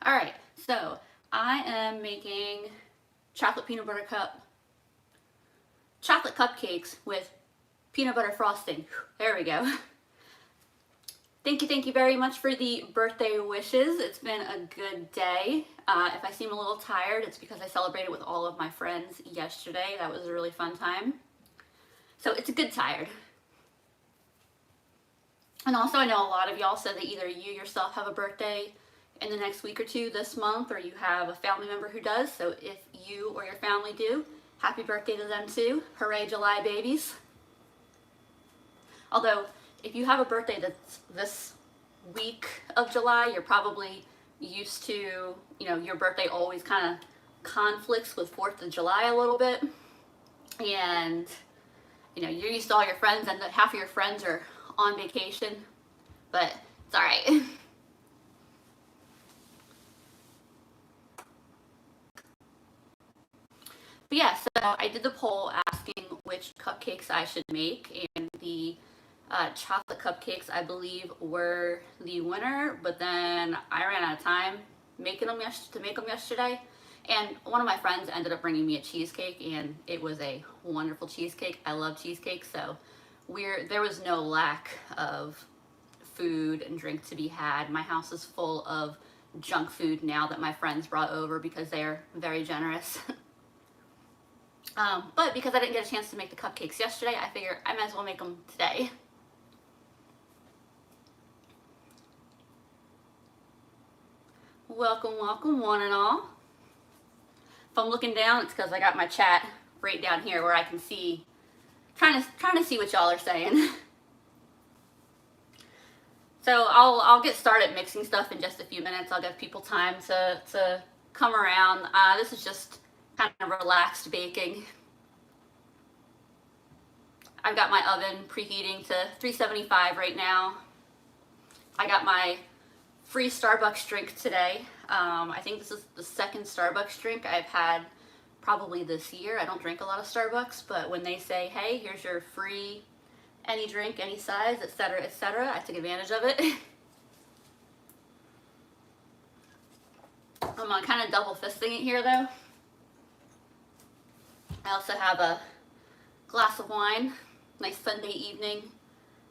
All right, so I am making chocolate peanut butter chocolate cupcakes with peanut butter frosting. There we go. Thank you very much for the birthday wishes. It's been a good day. If I seem a little tired, it's because I celebrated with all of my friends yesterday. That was a really fun time. So it's a good tired. And also I know a lot of y'all said that either you yourself have a birthday in the next week or two this month, or you have a family member who does. So if you or your family do, happy birthday to them too. Hooray, July babies. Although, if you have a birthday that's this week of July, you're probably used to, your birthday always kind of conflicts with 4th of July a little bit. And, you're used to all your friends, and half of your friends are on vacation, but it's all right. But yeah, so I did the poll asking which cupcakes I should make, and the chocolate cupcakes, I believe, were the winner, but then I ran out of time making them yesterday, and one of my friends ended up bringing me a cheesecake, and it was a wonderful cheesecake. I love cheesecake, so there was no lack of food and drink to be had. My house is full of junk food now that my friends brought over because they're very generous. But because I didn't get a chance to make the cupcakes yesterday, I figured I might as well make them today. Welcome, welcome, one and all. If I'm looking down, it's because I got my chat right down here where I can see, trying to see what y'all are saying. So I'll get started mixing stuff in just a few minutes. I'll give people time to come around. This is just kind of relaxed baking. I've got my oven preheating to 375 right now. I got my free Starbucks drink today. I think this is the second Starbucks drink I've had probably this year. I don't drink a lot of Starbucks, but when they say, hey, here's your free any drink, any size, etc., I took advantage of it. I'm kind of double fisting it here though. I also have a glass of wine, nice Sunday evening,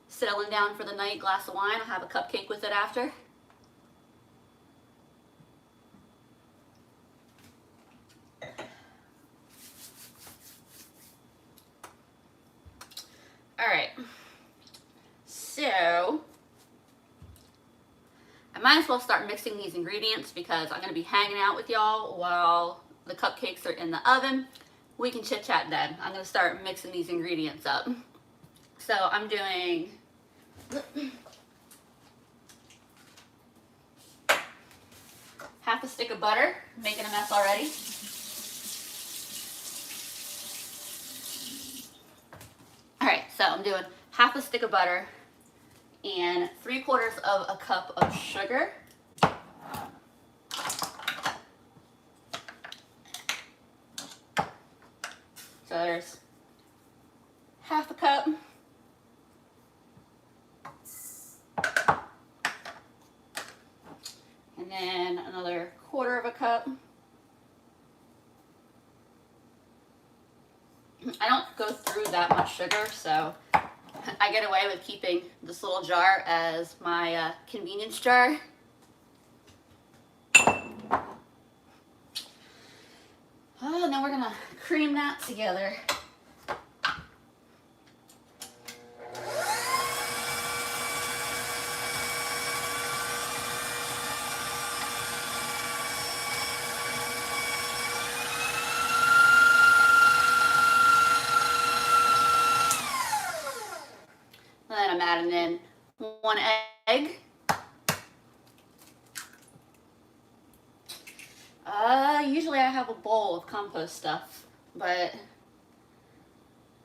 settling down for the night, glass of wine. I'll have a cupcake with it after. All right, so I might as well start mixing these ingredients because I'm going to be hanging out with y'all while the cupcakes are in the oven. We can chit chat then. I'm going to start mixing these ingredients up. So I'm doing half a stick of butter, making a mess already. All right, so I'm doing half a stick of butter and 3/4 of a cup of sugar. So there's half a cup. And then another 1/4 of a cup. I don't go through that much sugar, so I get away with keeping this little jar as my convenience jar. Oh, now we're gonna cream that together. And then I'm adding in 1 egg. Usually I have a bowl of compost stuff, but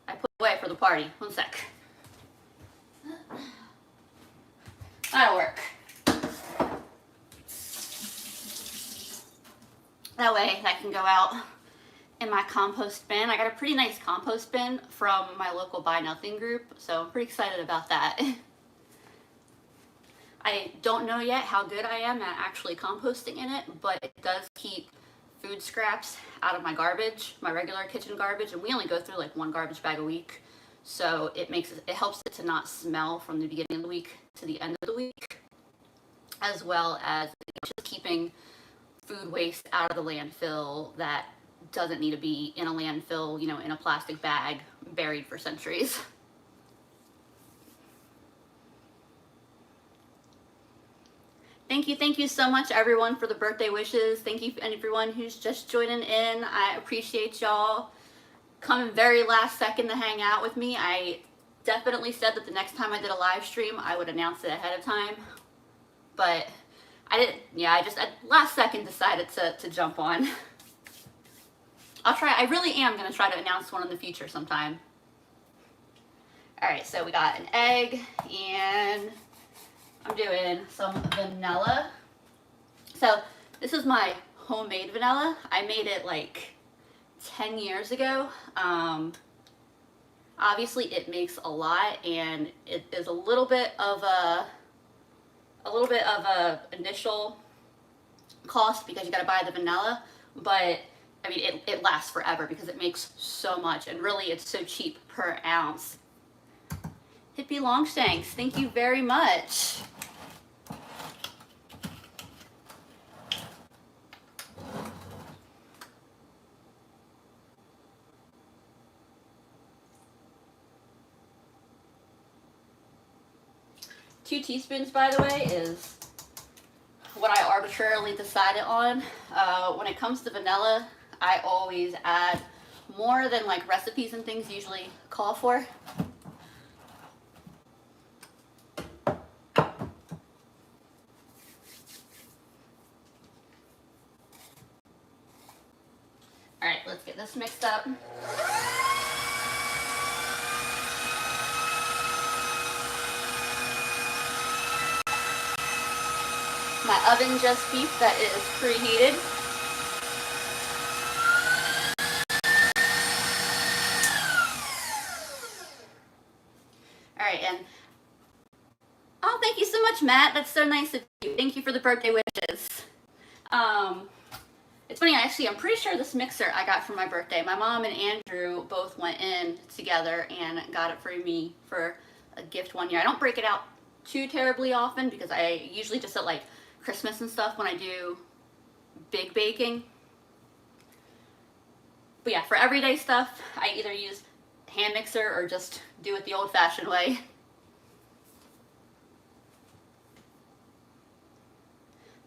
I put it away for the party. 1 sec. That'll work. That way that can go out in my compost bin. I got a pretty nice compost bin from my local Buy Nothing group, so I'm pretty excited about that. I don't know yet how good I am at actually composting in it, but it does keep food scraps out of my garbage, my regular kitchen garbage, and we only go through like 1 garbage bag a week. So it helps it to not smell from the beginning of the week to the end of the week, as well as just keeping food waste out of the landfill that doesn't need to be in a landfill, you know, in a plastic bag buried for centuries. Thank you so much everyone for the birthday wishes. Thank you everyone who's just joining in. I appreciate y'all coming very last second to hang out with me. I definitely said that the next time I did a live stream, I would announce it ahead of time. But I didn't, yeah, I just at last second decided to jump on. I really am gonna try to announce one in the future sometime. All right, so we got an egg and I'm doing some vanilla. So this is my homemade vanilla. I made it like 10 years ago. Obviously it makes a lot, and it is a little bit of a initial cost because you got to buy the vanilla, but I mean it lasts forever because it makes so much, and really it's so cheap per ounce. Hippie Longshanks, thank you very much. Two teaspoons, by the way, is what I arbitrarily decided on. When it comes to vanilla, I always add more than like recipes and things usually call for. All right, let's get this mixed up. My oven just beeped that it is preheated. All right, and oh, thank you so much, Matt. That's so nice of you. Thank you for the birthday wishes. It's funny, I'm pretty sure this mixer I got for my birthday. My mom and Andrew both went in together and got it for me for a gift one year. I don't break it out too terribly often because I usually just at like Christmas and stuff when I do big baking. But yeah, for everyday stuff, I either use hand mixer or just do it the old-fashioned way.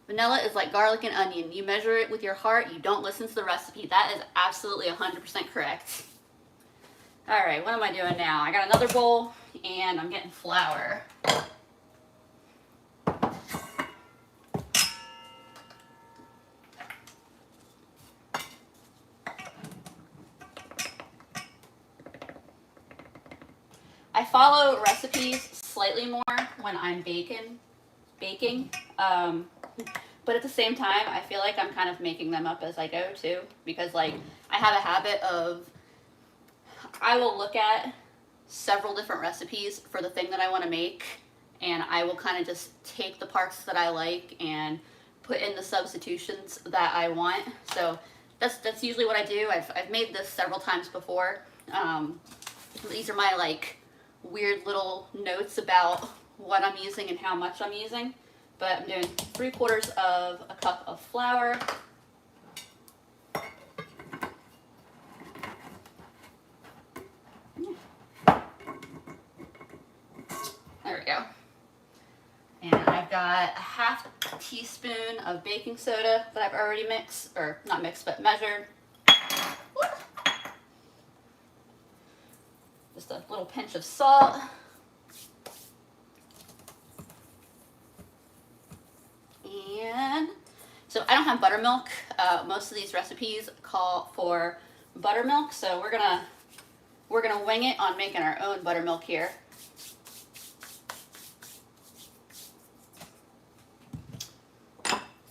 Vanilla is like garlic and onion. You measure it with your heart, you don't listen to the recipe. That is absolutely 100% correct. All right, what am I doing now? I got another bowl and I'm getting flour. I follow recipes slightly more when I'm baking, but at the same time, I feel like I'm kind of making them up as I go too, because like I have a habit of, I will look at several different recipes for the thing that I want to make, and I will kind of just take the parts that I like and put in the substitutions that I want. So that's usually what I do. I've made this several times before. These are my like weird little notes about what I'm using and how much I'm using. But I'm doing 3/4 of a cup of flour. There we go. And I've got a 1/2 teaspoon of baking soda that I've already mixed, or not mixed, but measured. Just a little pinch of salt. And so I don't have buttermilk. Most of these recipes call for buttermilk, so we're gonna wing it on making our own buttermilk here.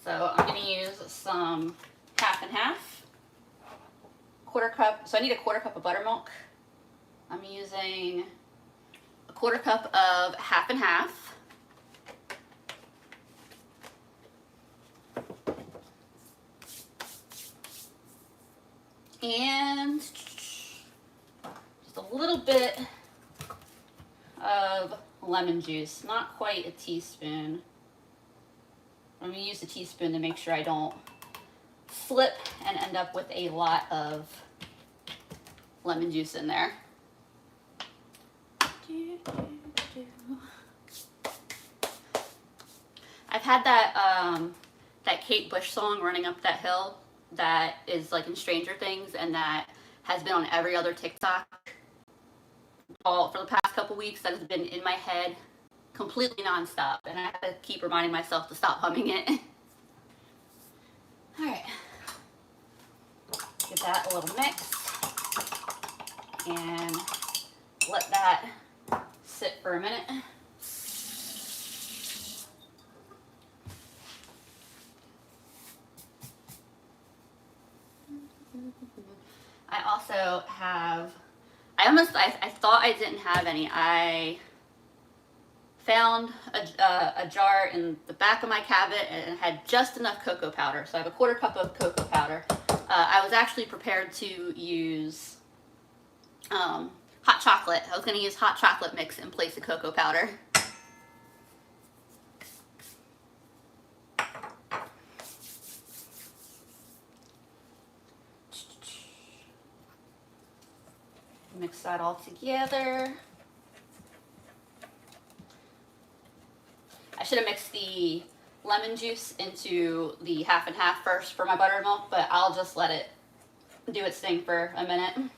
So I'm gonna use some 1/2 and 1/2, 1/4 cup. So I need a 1/4 cup of buttermilk. I'm using a 1/4 cup of 1/2 and 1/2. And just a little bit of lemon juice, not quite a teaspoon. I'm going to use a teaspoon to make sure I don't slip and end up with a lot of lemon juice in there. I've had that Kate Bush song, Running Up That Hill, that is like in Stranger Things, and that has been on every other TikTok for the past couple weeks. That has been in my head completely nonstop, and I have to keep reminding myself to stop humming it. All right, give that a little mix and let that sit for a minute. I also have, I thought I didn't have any. I found a jar in the back of my cabinet and it had just enough cocoa powder. So I have a 1/4 cup of cocoa powder. I was actually prepared to use hot chocolate. I was going to use hot chocolate mix in place of cocoa powder. Mix that all together. I should have mixed the lemon juice into the 1/2 and 1/2 first for my buttermilk, but I'll just let it do its thing for a minute.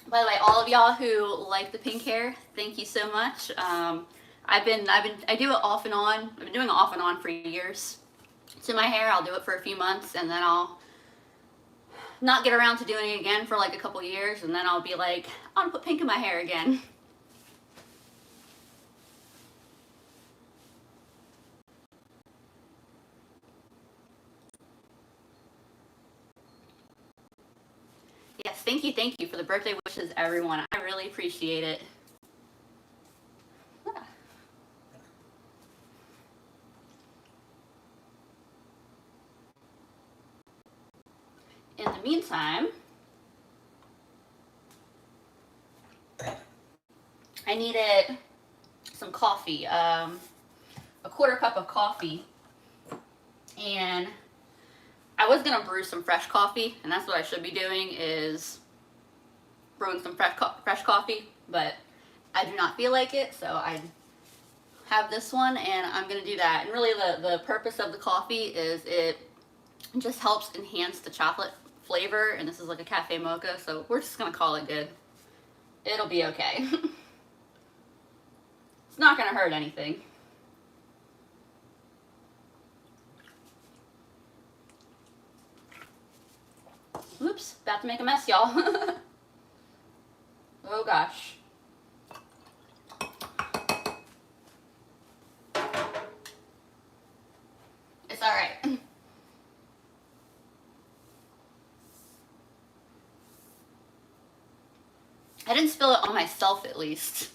By the way, all of y'all who like the pink hair, thank you so much. I do it off and on. I've been doing it off and on for years. To my hair, I'll do it for a few months and then I'll not get around to doing it again for like a couple years, and then I'll be like, I want to put pink in my hair again. Yes, thank you for the birthday wishes, everyone. I really appreciate it. In the meantime, I needed some coffee, a 1/4 cup of coffee, and I was gonna brew some fresh coffee, and that's what I should be doing, is brewing some fresh coffee, but I do not feel like it, so I have this one, and I'm gonna do that. And really the purpose of the coffee is it just helps enhance the chocolate flavor, and this is like a cafe mocha, so we're just gonna call it good. It'll be okay. It's not gonna hurt anything. Oops, about to make a mess, y'all. Oh gosh. It's all right. I didn't spill it on myself, at least.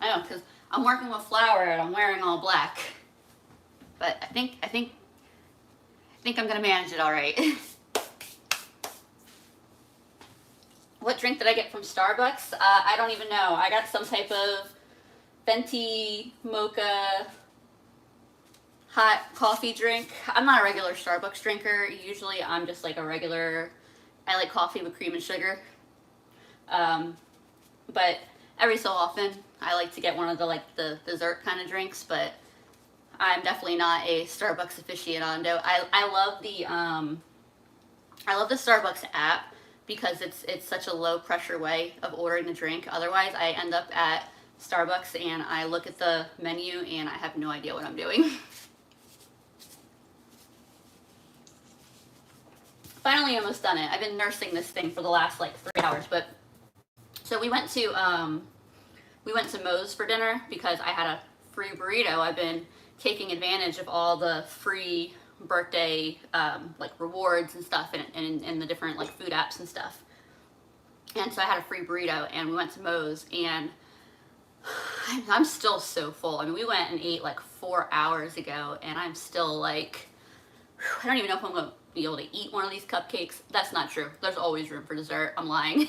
I know, because I'm working with flour and I'm wearing all black. But I think I'm gonna manage it all right. What drink did I get from Starbucks? I don't even know. I got some type of venti mocha hot coffee drink. I'm not a regular Starbucks drinker. Usually I'm just like a regular, I like coffee with cream and sugar. But every so often I like to get one of the dessert kind of drinks, but I'm definitely not a Starbucks aficionado. I love the Starbucks app because it's such a low pressure way of ordering the drink. Otherwise I end up at Starbucks and I look at the menu and I have no idea what I'm doing. Finally almost done it. I've been nursing this thing for the last like 3 hours, but So we went to Moe's for dinner because I had a free burrito. I've been taking advantage of all the free birthday like rewards and stuff and the different like food apps and stuff. And so I had a free burrito and we went to Moe's and I'm still so full. I mean, we went and ate like 4 hours ago and I'm still like, I don't even know if I'm gonna be able to eat one of these cupcakes. That's not true. There's always room for dessert. I'm lying.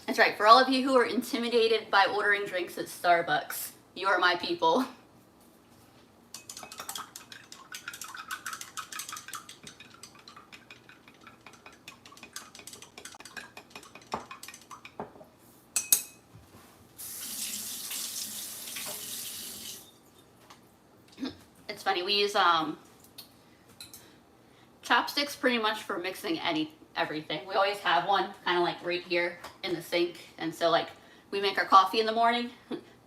That's right. For all of you who are intimidated by ordering drinks at Starbucks, you are my people. It's funny, we use chopsticks pretty much for mixing everything. We always have one kind of like right here in the sink, and so like we make our coffee in the morning,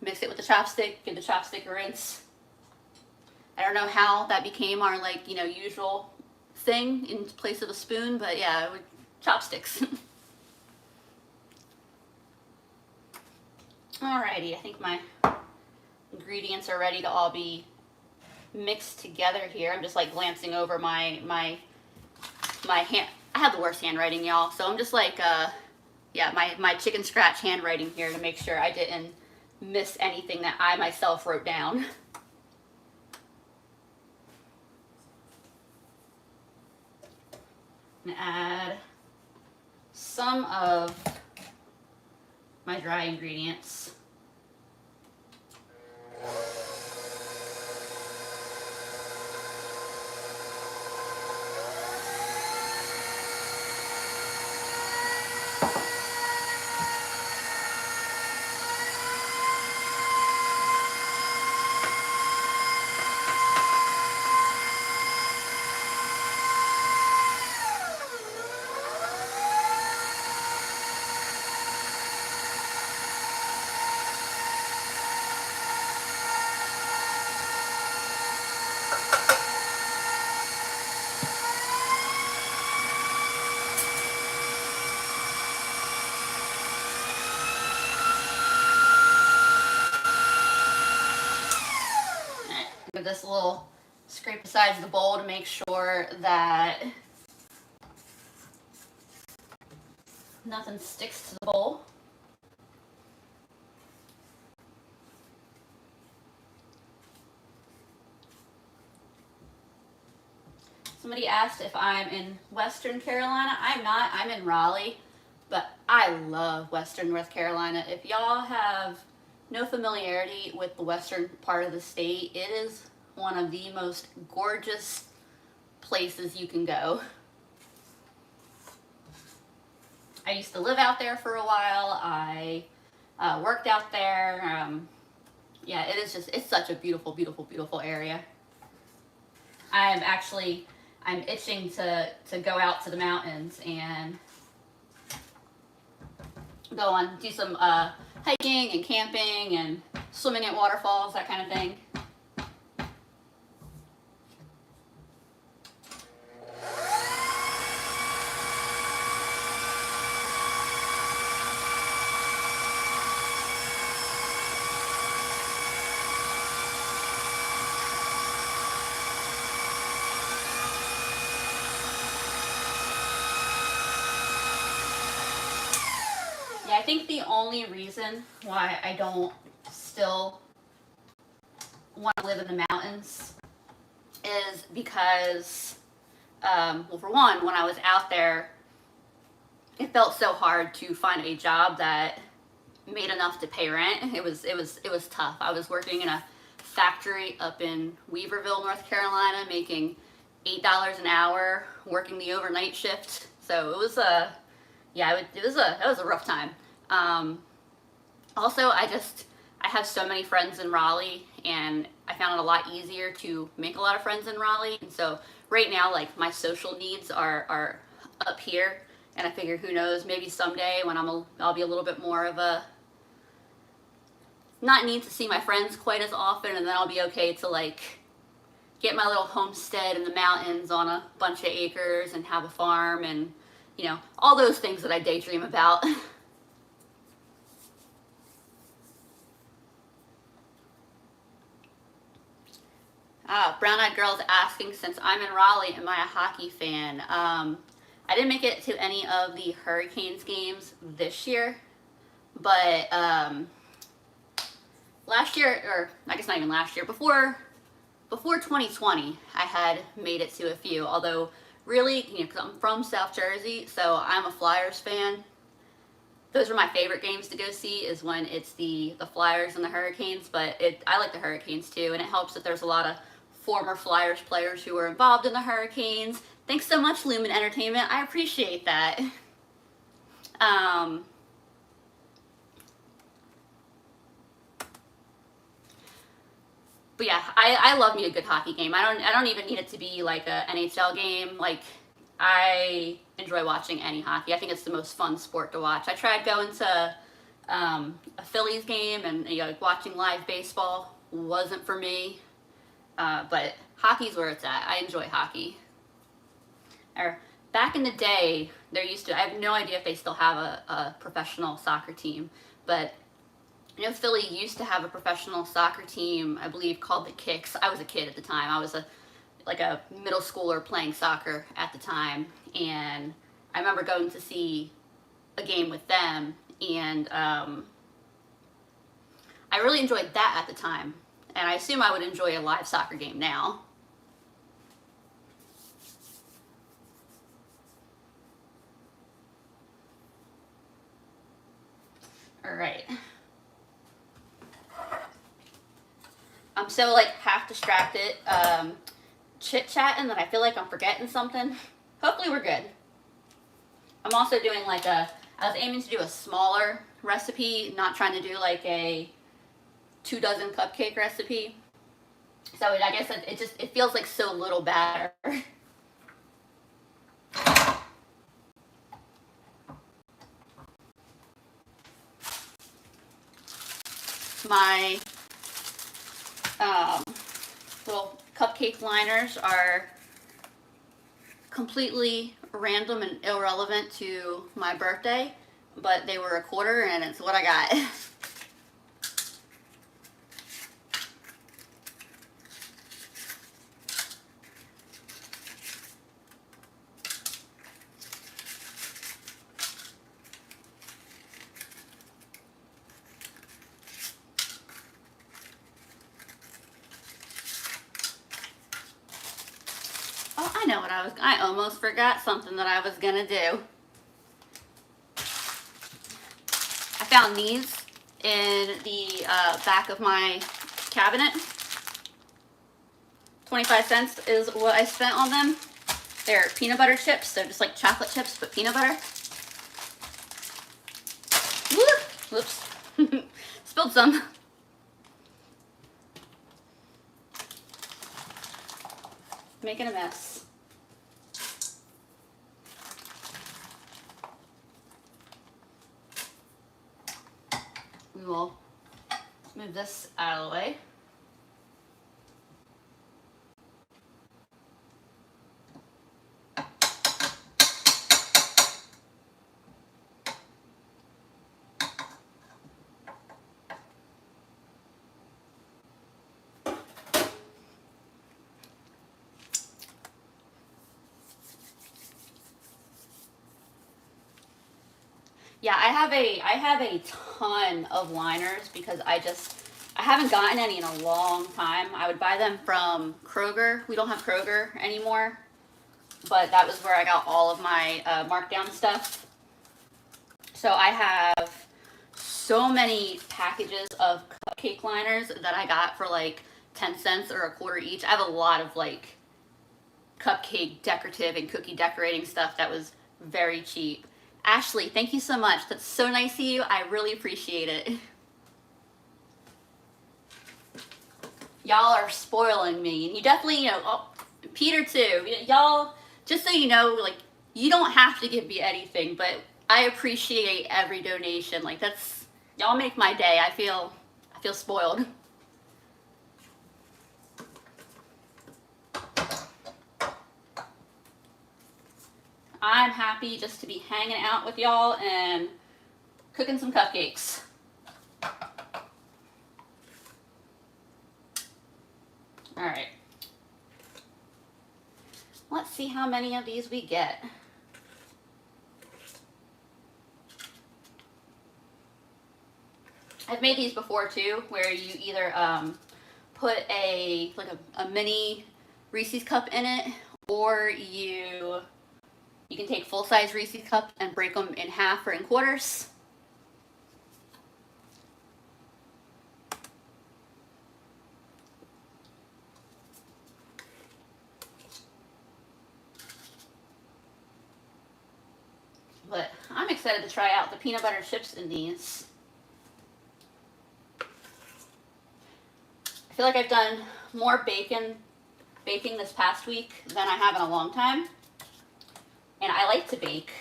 mix it with the chopstick, give the chopstick a rinse. I don't know how that became our like, you know, usual thing in place of a spoon, but yeah, chopsticks. Alrighty, I think my ingredients are ready to all be mixed together here. I'm just like glancing over my hand. I have the worst handwriting, y'all, so I'm just like yeah, my chicken scratch handwriting here to make sure I didn't miss anything that I myself wrote down. And add some of my dry ingredients. Give this a little scrape the sides of the bowl to make sure that nothing sticks to the bowl. Somebody asked if I'm in Western Carolina. I'm not. I'm in Raleigh, but I love Western North Carolina. If y'all have no familiarity with the western part of the state, it is one of the most gorgeous places you can go. I used to live out there for a while. I worked out there. Yeah, it's such a beautiful, beautiful, beautiful area. I'm itching to go out to the mountains and do some hiking and camping and swimming at waterfalls, that kind of thing. I think the only reason why I don't still want to live in the mountains is because, well, for one, when I was out there, it felt so hard to find a job that made enough to pay rent. It was tough. I was working in a factory up in Weaverville, North Carolina, making $8 an hour, working the overnight shift. So it was that was a rough time. Also, I have so many friends in Raleigh, and I found it a lot easier to make a lot of friends in Raleigh. And so right now, like, my social needs are up here, and I figure, who knows, maybe someday when I'll be a little bit more of a not need to see my friends quite as often, and then I'll be okay to like get my little homestead in the mountains on a bunch of acres and have a farm and you know, all those things that I daydream about. Brown Eyed Girl's asking, since I'm in Raleigh, am I a hockey fan? I didn't make it to any of the Hurricanes games this year, but last year, or I guess not even last year, before 2020, I had made it to a few. Although, really, you know, because I'm from South Jersey, so I'm a Flyers fan. Those are my favorite games to go see, is when it's the Flyers and the Hurricanes. But I like the Hurricanes too, and it helps that there's a lot of former Flyers players who were involved in the Hurricanes. Thanks so much, Lumen Entertainment. I appreciate that. But yeah, I love me a good hockey game. I don't even need it to be like a NHL game. Like, I enjoy watching any hockey. I think it's the most fun sport to watch. I tried going to a Phillies game, and you know, like, watching live baseball wasn't for me. But hockey's where it's at. I enjoy hockey. Or back in the day, there used to, I have no idea if they still have a professional soccer team, but you know, Philly used to have a professional soccer team, I believe, called the Kicks. I was a kid at the time. I was like a middle schooler playing soccer at the time, and I remember going to see a game with them, and I really enjoyed that at the time, and I assume I would enjoy a live soccer game now. All right. I'm so like half distracted, chit-chatting, that I feel like I'm forgetting something. Hopefully we're good. I'm also doing like I was aiming to do a smaller recipe, not trying to do like a 2 dozen cupcake recipe. So I guess it feels like so little batter. My little cupcake liners are completely random and irrelevant to my birthday, but they were a quarter and it's what I got. Oh, I know what I almost forgot something that I was gonna do. I found these in the back of my cabinet. 25 cents is what I spent on them. They're peanut butter chips, so just like chocolate chips, but peanut butter. Whoops. Spilled some. Making a mess. We'll move this out of the way. Yeah, I have a ton of liners because I haven't gotten any in a long time. I would buy them from Kroger. We don't have Kroger anymore, but that was where I got all of my markdown stuff. So I have so many packages of cupcake liners that I got for like 10 cents or a quarter each. I have a lot of like cupcake decorative and cookie decorating stuff that was very cheap. Ashley, thank you so much. That's so nice of you. I really appreciate it. Y'all are spoiling me. And you definitely, you know, oh, Peter too. Y'all, just so you know, like, you don't have to give me anything, but I appreciate every donation. Like, y'all make my day. I feel spoiled. I'm happy just to be hanging out with y'all and cooking some cupcakes. All right. Let's see how many of these we get. I've made these before too, where you either put a mini Reese's cup in it, or you can take full-size Reese's cups and break them in half or in quarters. But I'm excited to try out the peanut butter chips in these. I feel like I've done more baking this past week than I have in a long time. And I like to bake,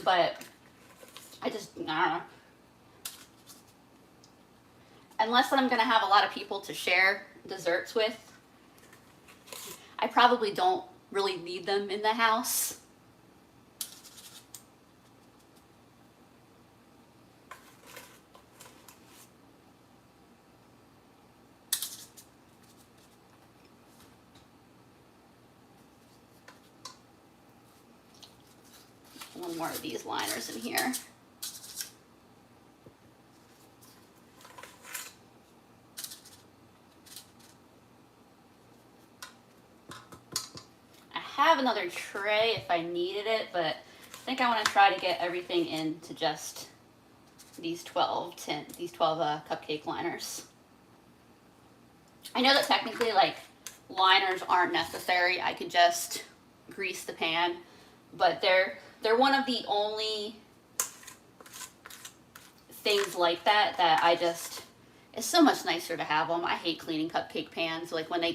but I don't know. Unless I'm gonna have a lot of people to share desserts with, I probably don't really need them in the house. One more of these liners in here. I have another tray if I needed it, but I think I want to try to get everything into just these 12 cupcake liners. I know that technically, like, liners aren't necessary. I could just grease the pan, but they're one of the only things like that I just, it's so much nicer to have them. I hate cleaning cupcake pans, like when the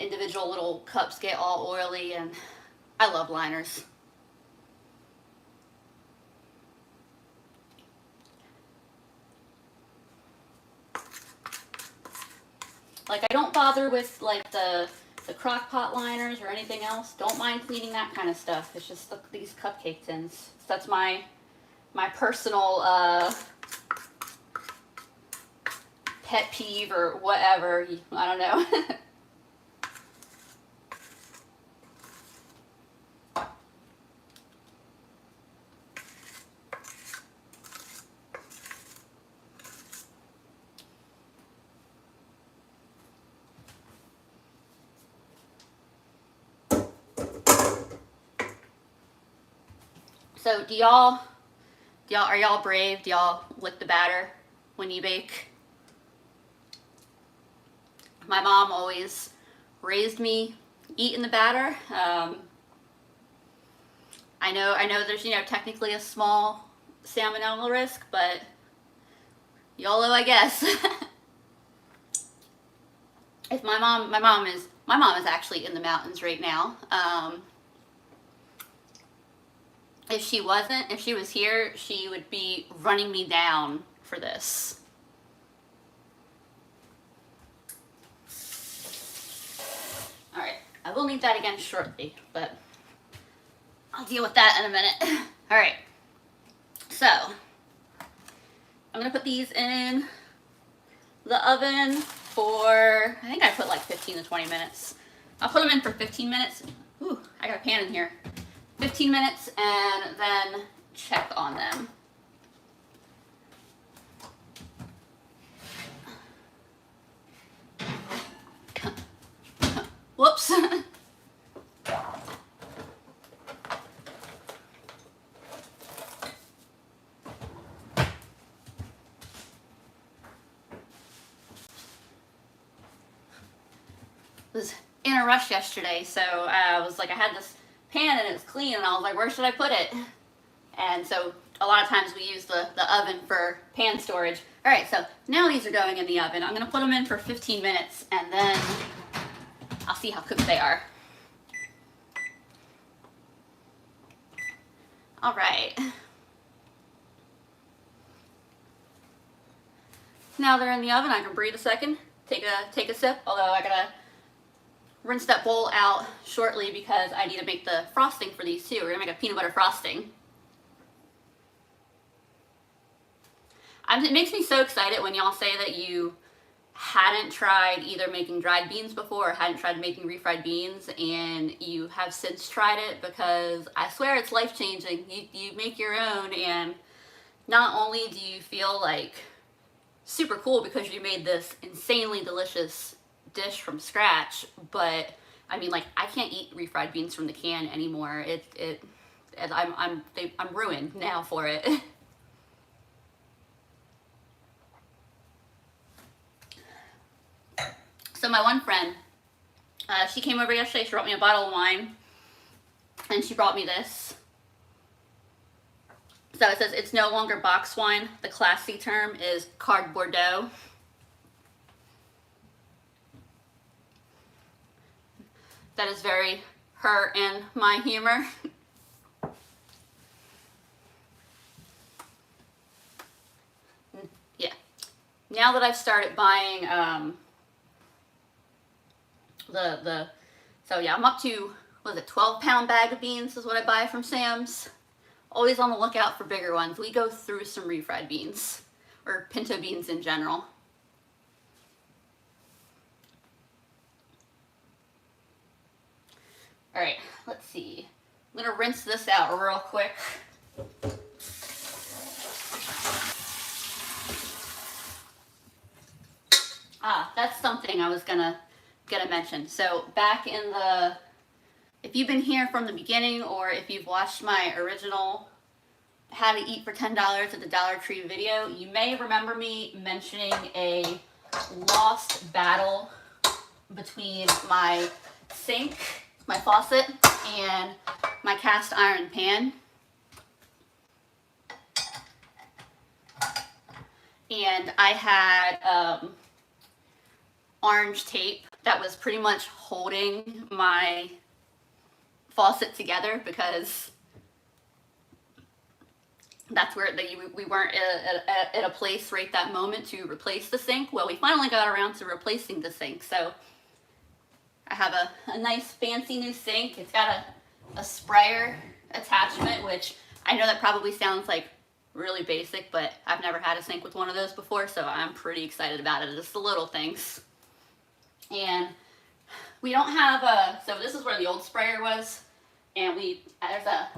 individual little cups get all oily, and I love liners. Like, I don't bother with like the crock pot liners or anything else. Don't mind cleaning that kind of stuff. It's just these cupcake tins. So that's my personal pet peeve or whatever. I don't know. So are y'all brave? Do y'all lick the batter when you bake? My mom always raised me eating the batter. I know there's, technically a small salmonella risk, but YOLO, I guess. If my mom is actually in the mountains right now. If she was here, she would be running me down for this. All right, I will need that again shortly, but I'll deal with that in a minute. All right, so I'm gonna put these in the oven for, I think I put like 15 to 20 minutes. I'll put them in for 15 minutes. Ooh, I got a pan in here. 15 minutes, and then check on them. Whoops. Was in a rush yesterday, so I was like, I had this pan and it was clean, and I was like, where should I put it? And so a lot of times we use the oven for pan storage. All right, so now these are going in the oven. I'm gonna put them in for 15 minutes, and then I'll see how cooked they are. All right. Now they're in the oven. I can breathe a second, take a sip, although I gotta rinse that bowl out shortly because I need to make the frosting for these too. We're gonna make a peanut butter frosting. It makes me so excited when y'all say that you hadn't tried either making dried beans before or hadn't tried making refried beans and you have since tried it, because I swear it's life-changing. You make your own, and not only do you feel like super cool because you made this insanely delicious dish from scratch, but I mean, like, I can't eat refried beans from the can anymore. I'm ruined now for it. So my one friend, she came over yesterday, she brought me a bottle of wine, and she brought me this. So it says it's no longer box wine. The classy term is Card Bordeaux. That is very her and my humor. Yeah. Now that I've started buying so yeah, I'm up to, what is it, 12-pound bag of beans is what I buy from Sam's. Always on the lookout for bigger ones. We go through some refried beans, or pinto beans in general. All right, let's see. I'm gonna rinse this out real quick. That's something I was gonna mention. So back in the, if you've been here from the beginning, or if you've watched my original How to Eat for $10 at the Dollar Tree video, you may remember me mentioning a lost battle between my sink, my faucet, and my cast iron pan. And I had orange tape that was pretty much holding my faucet together, because that's where we weren't at a place right that moment to replace the sink. Well, we finally got around to replacing the sink. So I have a nice fancy new sink. It's got a sprayer attachment, which I know that probably sounds like really basic, but I've never had a sink with one of those before, so I'm pretty excited about it. Just the little things. And we don't have so this is where the old sprayer was, and there's a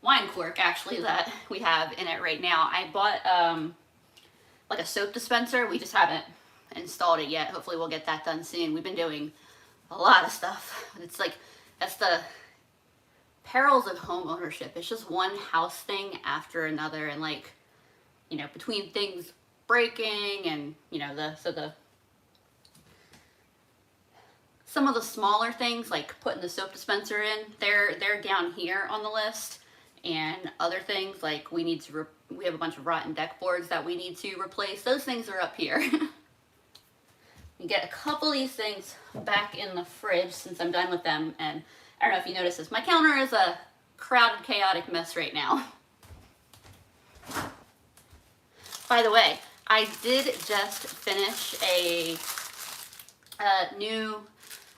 wine cork actually that we have in it right now. I bought like a soap dispenser. We just haven't installed it yet. Hopefully we'll get that done soon. We've been doing a lot of stuff. It's like, that's the perils of home ownership. It's just one house thing after another, and like, you know, between things breaking and, you know, some of the smaller things, like putting the soap dispenser in, they're down here on the list. And other things, like we have a bunch of rotten deck boards that we need to replace. Those things are up here. You get a couple of these things back in the fridge since I'm done with them. And I don't know if you noticed this, my counter is a crowded, chaotic mess right now. By the way, I did just finish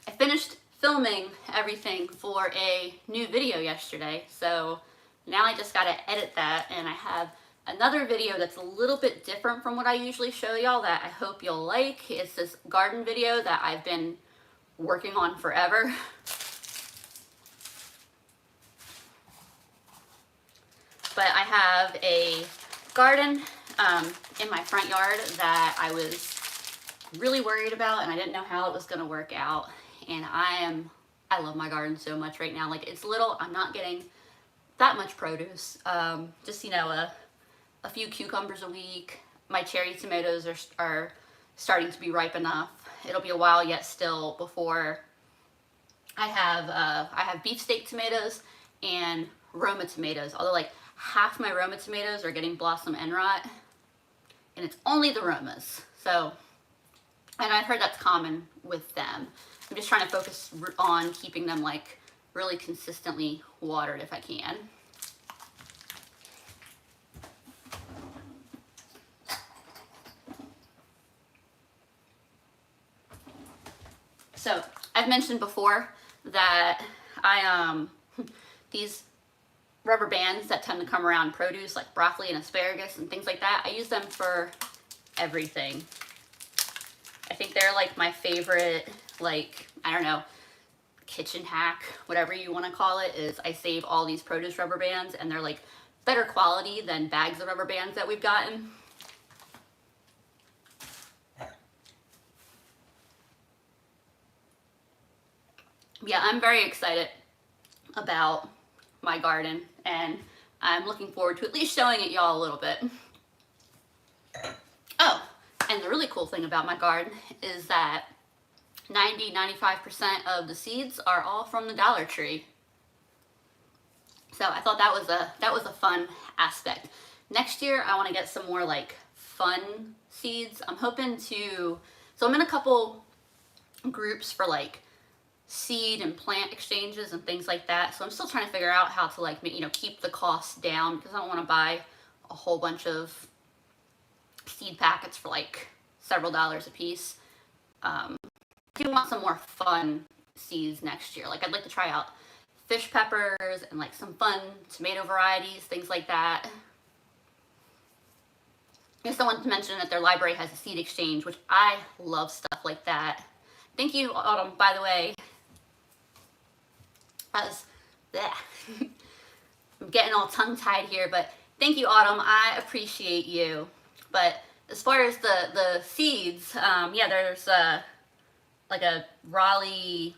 I finished filming everything for a new video yesterday. So now I just gotta edit that, and I have another video that's a little bit different from what I usually show y'all that I hope you'll like. It's this garden video that I've been working on forever. But I have a garden in my front yard that I was really worried about, and I didn't know how it was gonna work out. And I love my garden so much right now. Like, it's little, I'm not getting that much produce. Just, you know, a few cucumbers a week. My cherry tomatoes are starting to be ripe enough. It'll be a while yet still before I have beefsteak tomatoes and Roma tomatoes. Although, like, half my Roma tomatoes are getting blossom end rot, and it's only the Romas. So, and I've heard that's common with them. I'm just trying to focus on keeping them, like, really consistently watered if I can. So I've mentioned before that these rubber bands that tend to come around produce like broccoli and asparagus and things like that, I use them for everything. I think they're like my favorite, like, I don't know, kitchen hack, whatever you want to call it, is I save all these produce rubber bands, and they're like better quality than bags of rubber bands that we've gotten. Yeah, I'm very excited about my garden, and I'm looking forward to at least showing it y'all a little bit. Oh, and the really cool thing about my garden is that 90–95% of the seeds are all from the Dollar Tree. So I thought that was a fun aspect. Next year I want to get some more like fun seeds. I'm hoping to, so I'm in a couple groups for like seed and plant exchanges and things like that. So I'm still trying to figure out how to, like, you know, keep the costs down, because I don't want to buy a whole bunch of seed packets for like several dollars a piece. I do want some more fun seeds next year. Like, I'd like to try out fish peppers and like some fun tomato varieties, things like that. If someone mentioned that their library has a seed exchange, which I love stuff like that. Thank you, Autumn, by the way. I'm getting all tongue-tied here, but thank you, Autumn. I appreciate you. But as far as the seeds, yeah, there's like a Raleigh,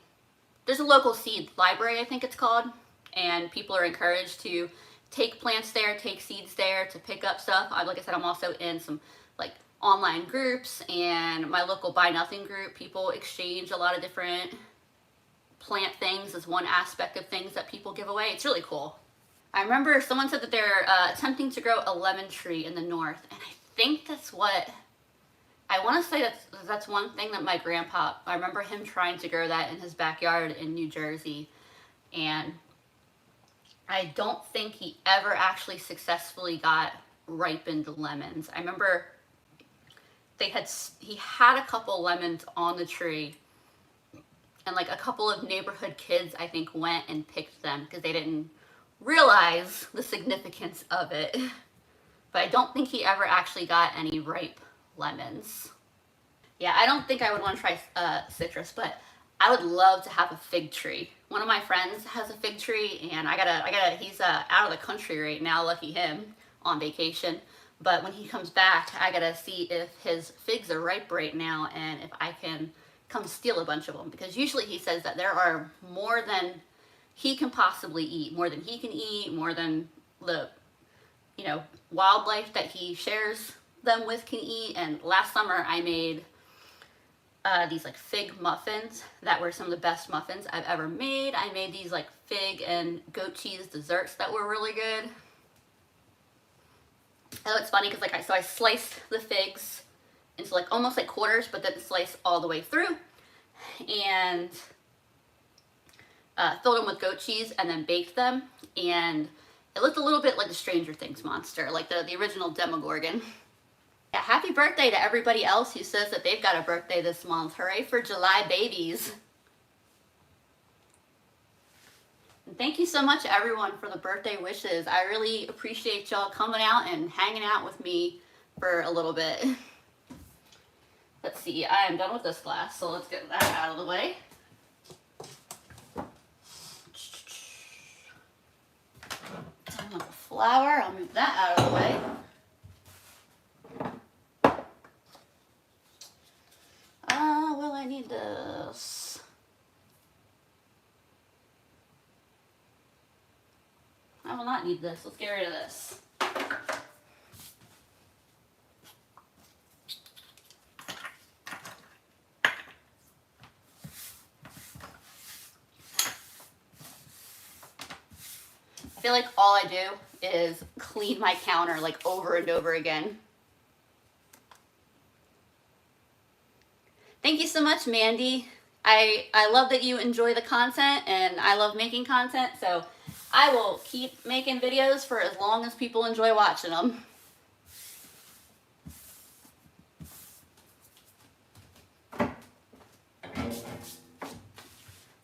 there's a local seed library, I think it's called, and people are encouraged to take plants there, take seeds there to pick up stuff. Like I said, I'm also in some like online groups, and my local Buy Nothing group, people exchange a lot of different plant things as one aspect of things that people give away. It's really cool. I remember someone said that they're attempting to grow a lemon tree in the north, and I think that's what, I want to say that's one thing that my grandpa, I remember him trying to grow that in his backyard in New Jersey, and I don't think he ever actually successfully got ripened lemons. I remember he had a couple lemons on the tree, and like a couple of neighborhood kids, I think, went and picked them because they didn't realize the significance of it. But I don't think he ever actually got any ripe lemons. Yeah, I don't think I would want to try citrus, but I would love to have a fig tree. One of my friends has a fig tree, and he's out of the country right now, lucky him, on vacation. But when he comes back, I gotta see if his figs are ripe right now, and if I can come steal a bunch of them, because usually he says that there are more than he can possibly eat, more than he can eat, more than the, you know, wildlife that he shares them with can eat. And last summer I made these like fig muffins that were some of the best muffins I've ever made. I made these like fig and goat cheese desserts that were really good. Oh, it's funny because I sliced the figs into like almost like quarters, but then slice all the way through, and filled them with goat cheese and then baked them, and it looked a little bit like the Stranger Things monster, like the original Demogorgon. Yeah, happy birthday to everybody else who says that they've got a birthday this month. Hooray for July babies. And thank you so much, everyone, for the birthday wishes. I really appreciate y'all coming out and hanging out with me for a little bit. Let's see, I am done with this glass, so let's get that out of the way. Done with the flour, I'll move that out of the way. Will I need this? I will not need this. Let's get rid of this. I feel like all I do is clean my counter like over and over again. Thank you so much, Mandy. I love that you enjoy the content, and I love making content, so I will keep making videos for as long as people enjoy watching them.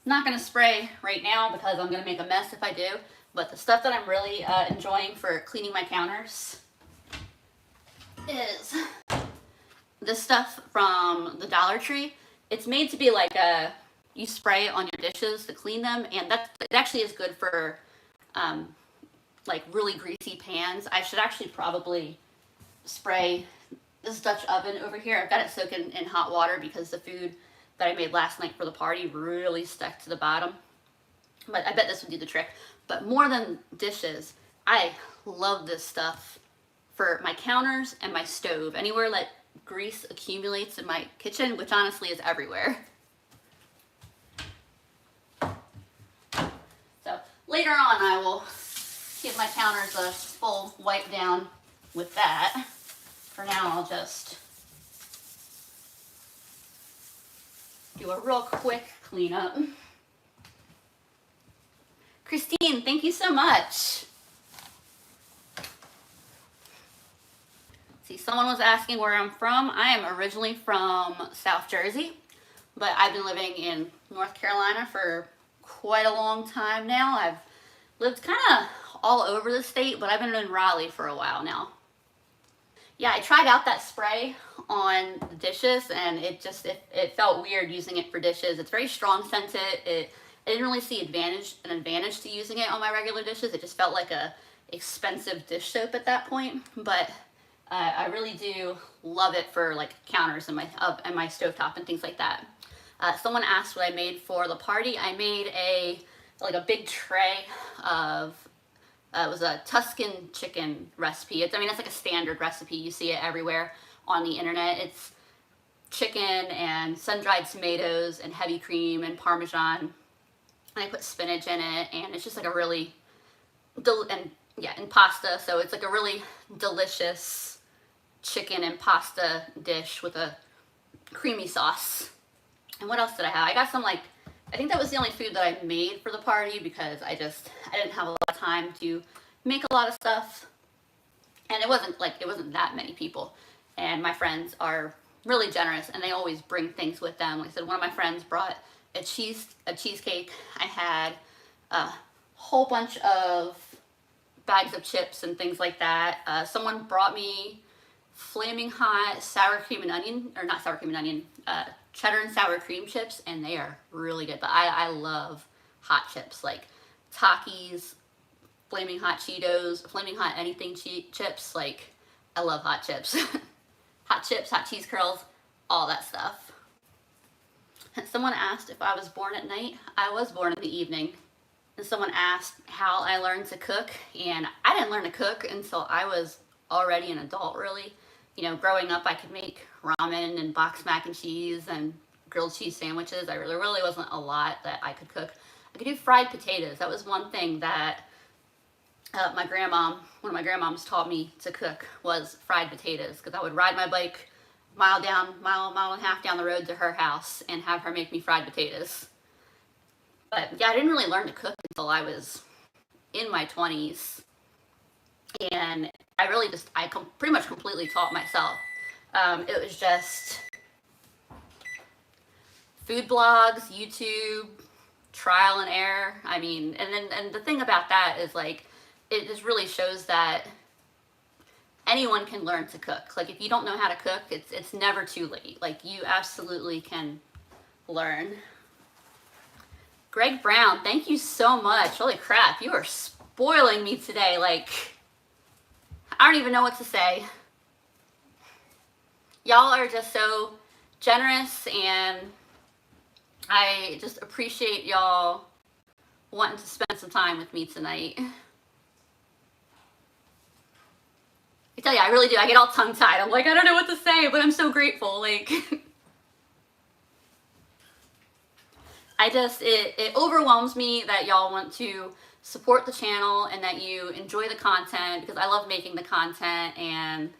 not gonna spray right now because I'm gonna make a mess if I do, but the stuff that I'm really enjoying for cleaning my counters is this stuff from the Dollar Tree. It's made to be like you spray on your dishes to clean them, and it actually is good for like really greasy pans. I should actually probably spray this Dutch oven over here. I've got it soaking in hot water because the food that I made last night for the party really stuck to the bottom. But I bet this would do the trick. But more than dishes, I love this stuff for my counters and my stove. Anywhere that grease accumulates in my kitchen, which honestly is everywhere. So later on I will give my counters a full wipe down with that. For now I'll just do a real quick cleanup. Christine, thank you so much. See, someone was asking where I'm from. I am originally from South Jersey, but I've been living in North Carolina for quite a long time now. I've lived kind of all over the state, but I've been in Raleigh for a while now. Yeah, I tried out that spray on the dishes, and it felt weird using it for dishes. It's very strong scented. I didn't really see an advantage to using it on my regular dishes. It just felt like a expensive dish soap at that point. But I really do love it for like counters and my stovetop and things like that. Someone asked what I made for the party. I made a big tray of. It was a Tuscan chicken recipe. It's like a standard recipe. You see it everywhere on the internet. It's chicken and sun-dried tomatoes and heavy cream and Parmesan. And I put spinach in it, and it's just like a really, and pasta. So it's like a really delicious chicken and pasta dish with a creamy sauce. And what else did I have? I got some I think that was the only food that I made for the party because I didn't have a lot of time to make a lot of stuff. And it wasn't that many people. And my friends are really generous and they always bring things with them. Like I said, one of my friends brought a cheesecake. I had a whole bunch of bags of chips and things like that. Someone brought me flaming hot sour cream and onion, or not sour cream and onion, cheddar and sour cream chips, and they are really good. But I love hot chips, like Takis, flaming hot Cheetos, flaming hot anything chips. Like, I love hot chips. Hot chips, hot cheese curls, all that stuff. Someone asked if I was born at night. I was born in the evening. And someone asked how I learned to cook, and I didn't learn to cook until I was already an adult, really. Growing up, I could make ramen and boxed mac and cheese and grilled cheese sandwiches. I really wasn't a lot that I could cook. I could do fried potatoes. That was one thing that one of my grandmoms taught me to cook was fried potatoes, because I would ride my bike mile and a half down the road to her house and have her make me fried potatoes. But yeah, I didn't really learn to cook until I was in my 20s. And I pretty much completely taught myself. It was just food blogs, YouTube, trial and error. And the thing about that is it just really shows that anyone can learn to cook. If you don't know how to cook, it's never too late. You absolutely can learn. Greg Brown, thank you so much. Holy crap, you are spoiling me today. I don't even know what to say. Y'all are just so generous, and I just appreciate y'all wanting to spend some time with me tonight. I tell you, I really do. I get all tongue-tied. I'm I don't know what to say, but I'm so grateful. It overwhelms me that y'all want to support the channel and that you enjoy the content, because I love making the content. And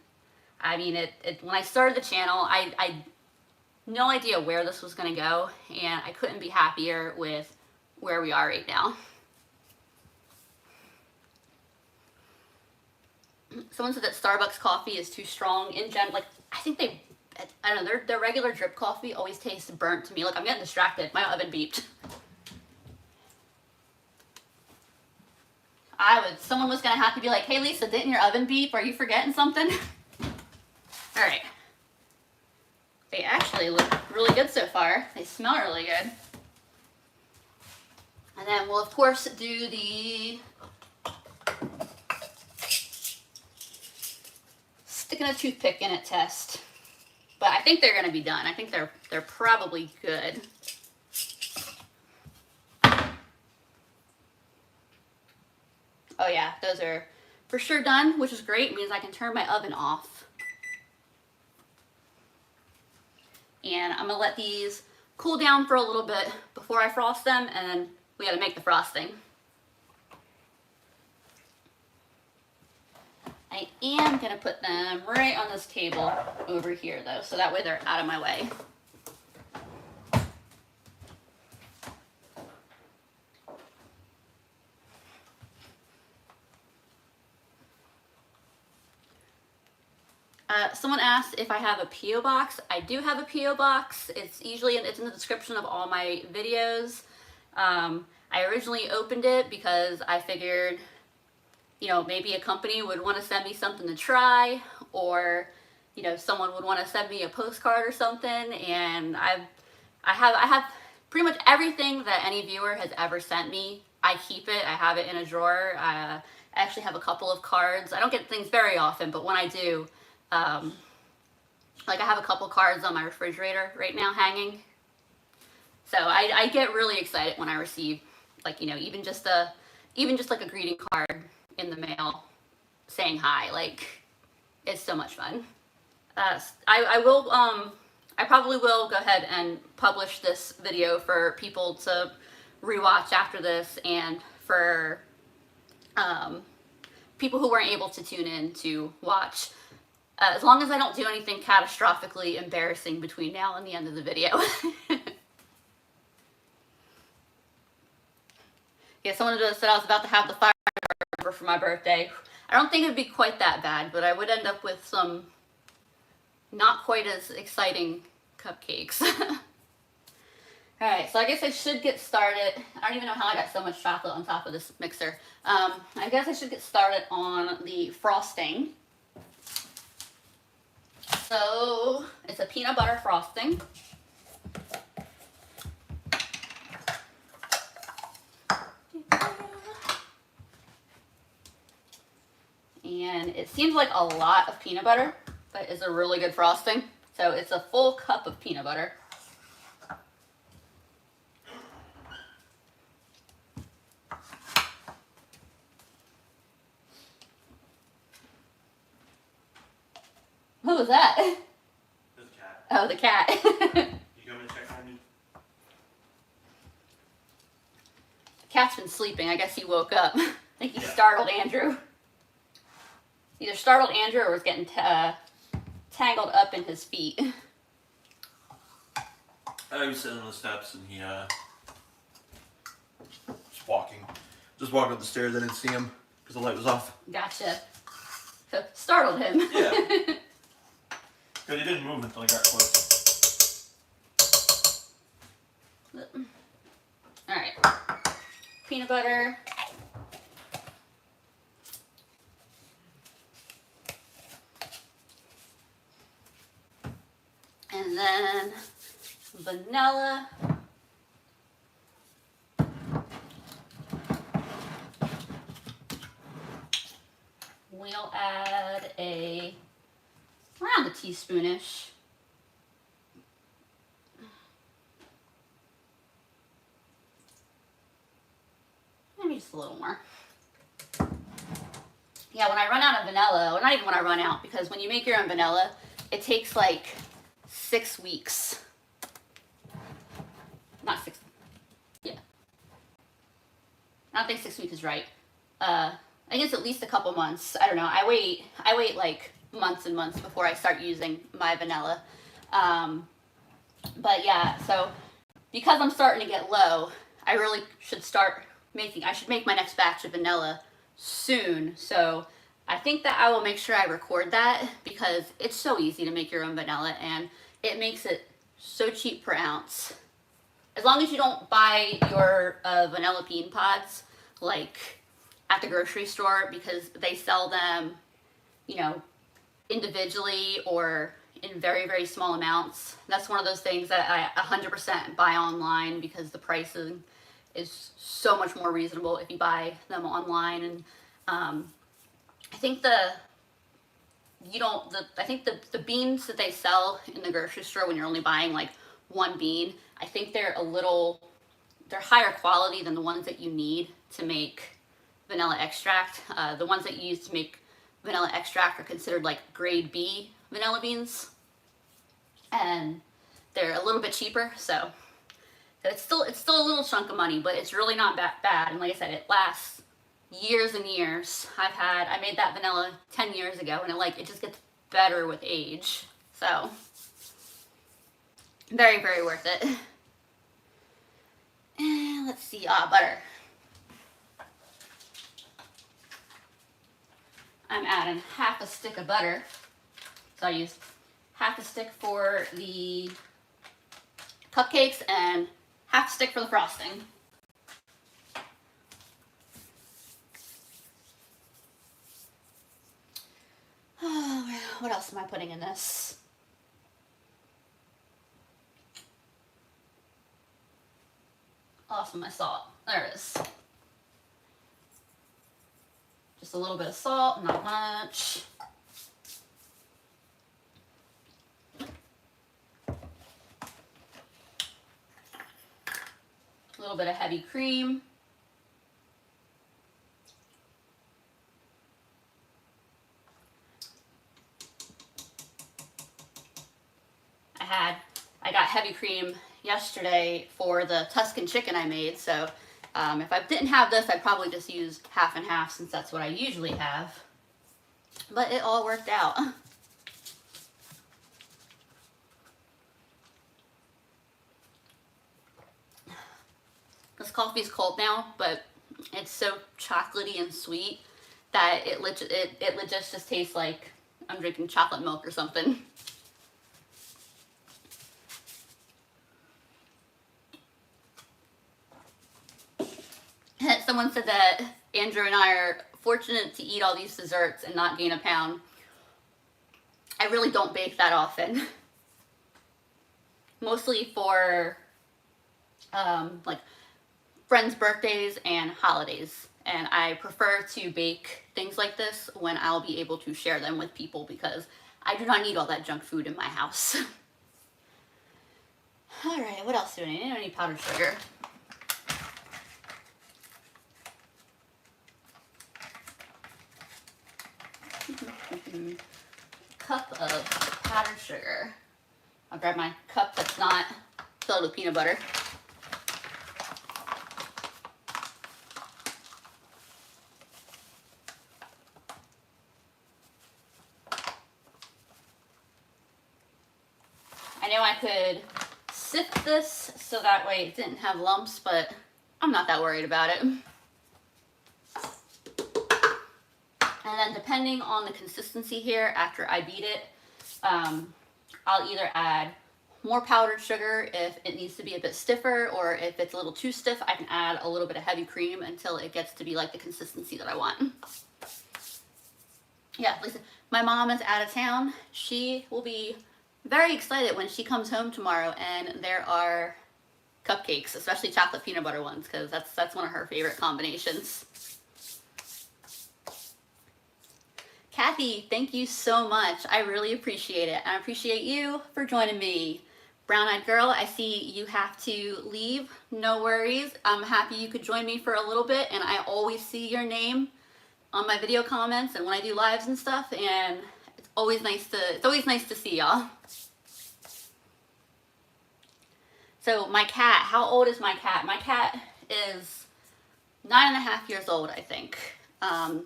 when I started the channel, I had no idea where this was going to go, and I couldn't be happier with where we are right now. Someone said that Starbucks coffee is too strong in general. I think I don't know, their regular drip coffee always tastes burnt to me. I'm getting distracted. My oven beeped. someone was gonna have to be like, hey Lisa, didn't your oven beep? Are you forgetting something? All right. They actually look really good so far. They smell really good. And then we'll of course do the sticking a toothpick in it test. But I think they're gonna be done. I think they're probably good. Oh yeah, those are for sure done, which is great. It means I can turn my oven off. And I'm gonna let these cool down for a little bit before I frost them, and then we gotta make the frosting. I am gonna put them right on this table over here though, so that way they're out of my way. Someone asked if I have a P.O. box. I do have a P.O. box. It's in the description of all my videos. I originally opened it because I figured, you know, maybe a company would want to send me something to try, or, you know, someone would want to send me a postcard or something. And I have pretty much everything that any viewer has ever sent me. I keep it. I have it in a drawer. I actually have a couple of cards. I don't get things very often, but when I do, like I have a couple cards on my refrigerator right now hanging. So I get really excited when I receive, like, you know, even just like a greeting card in the mail saying hi. Like, it's so much fun. I probably will go ahead and publish this video for people to rewatch after this, and for people who weren't able to tune in to watch. As long as I don't do anything catastrophically embarrassing between now and the end of the video. Yeah, someone just said I was about to have the fireworks for my birthday. I don't think it would be quite that bad, but I would end up with some not quite as exciting cupcakes. Alright, so I guess I should get started. I don't even know how I got so much chocolate on top of this mixer. I guess I should get started on the frosting. So, it's a peanut butter frosting. And it seems like a lot of peanut butter, but it's a really good frosting. So it's a full cup of peanut butter. What was that? The cat. Oh, the cat. You coming to check on me? The cat's been sleeping. I guess he woke up. I think he startled Andrew. Either startled Andrew or was getting tangled up in his feet. I was sitting on the steps and he just walking up the stairs. I didn't see him because the light was off. Gotcha. So startled him. Yeah. Because he didn't move until I got close. Alright. Peanut butter. And then vanilla. We'll add around a teaspoonish. Maybe just a little more. Yeah, when I run out of vanilla, or not even when I run out, because when you make your own vanilla, it takes like 6 weeks. Not 6. Yeah. I don't think 6 weeks is right. I think it's at least a couple months. I don't know. I wait like months and months before I start using my vanilla. But yeah, so because I'm starting to get low, I really should I should make my next batch of vanilla soon. So I think that I will make sure I record that, because it's so easy to make your own vanilla and it makes it so cheap per ounce. As long as you don't buy your vanilla bean pods like at the grocery store because they sell them, you know, individually or in very, very small amounts. That's one of those things that I 100% buy online because the pricing is so much more reasonable if you buy them online. And I think the beans that they sell in the grocery store when you're only buying like one bean, I think they're higher quality than the ones that you need to make vanilla extract. The ones that you use to make vanilla extract are considered like grade B vanilla beans, and they're a little bit cheaper. So it's still a little chunk of money, but it's really not that bad. And like I said, it lasts years and years. I made that vanilla 10 years ago, and it just gets better with age. So very, very worth it. And let's see, butter. I'm adding half a stick of butter. So I use half a stick for the cupcakes and half a stick for the frosting. Oh, what else am I putting in this? Awesome, my salt. There it is. Just a little bit of salt, not much. A little bit of heavy cream. I got heavy cream yesterday for the Tuscan chicken I made, so if I didn't have this, I'd probably just use half and half since that's what I usually have. But it all worked out. This coffee's cold now, but it's so chocolatey and sweet that it legit just tastes like I'm drinking chocolate milk or something. Someone said that Andrew and I are fortunate to eat all these desserts and not gain a pound. I really don't bake that often. Mostly for like friends' birthdays and holidays. And I prefer to bake things like this when I'll be able to share them with people because I do not need all that junk food in my house. Alright, what else do I need? I need powdered sugar. Cup of powdered sugar. I'll grab my cup that's not filled with peanut butter. I know I could sift this so that way it didn't have lumps, but I'm not that worried about it. And then depending on the consistency here after I beat it, I'll either add more powdered sugar if it needs to be a bit stiffer, or if it's a little too stiff, I can add a little bit of heavy cream until it gets to be like the consistency that I want. Yeah, listen, my mom is out of town. She will be very excited when she comes home tomorrow and there are cupcakes, especially chocolate peanut butter ones, because that's one of her favorite combinations. Kathy, thank you so much. I really appreciate it. I appreciate you for joining me. Brown-eyed girl, I see you have to leave. No worries. I'm happy you could join me for a little bit, and I always see your name on my video comments and when I do lives and stuff, and it's always nice to see y'all. So my cat, how old is my cat? My cat is 9.5 years old, I think. I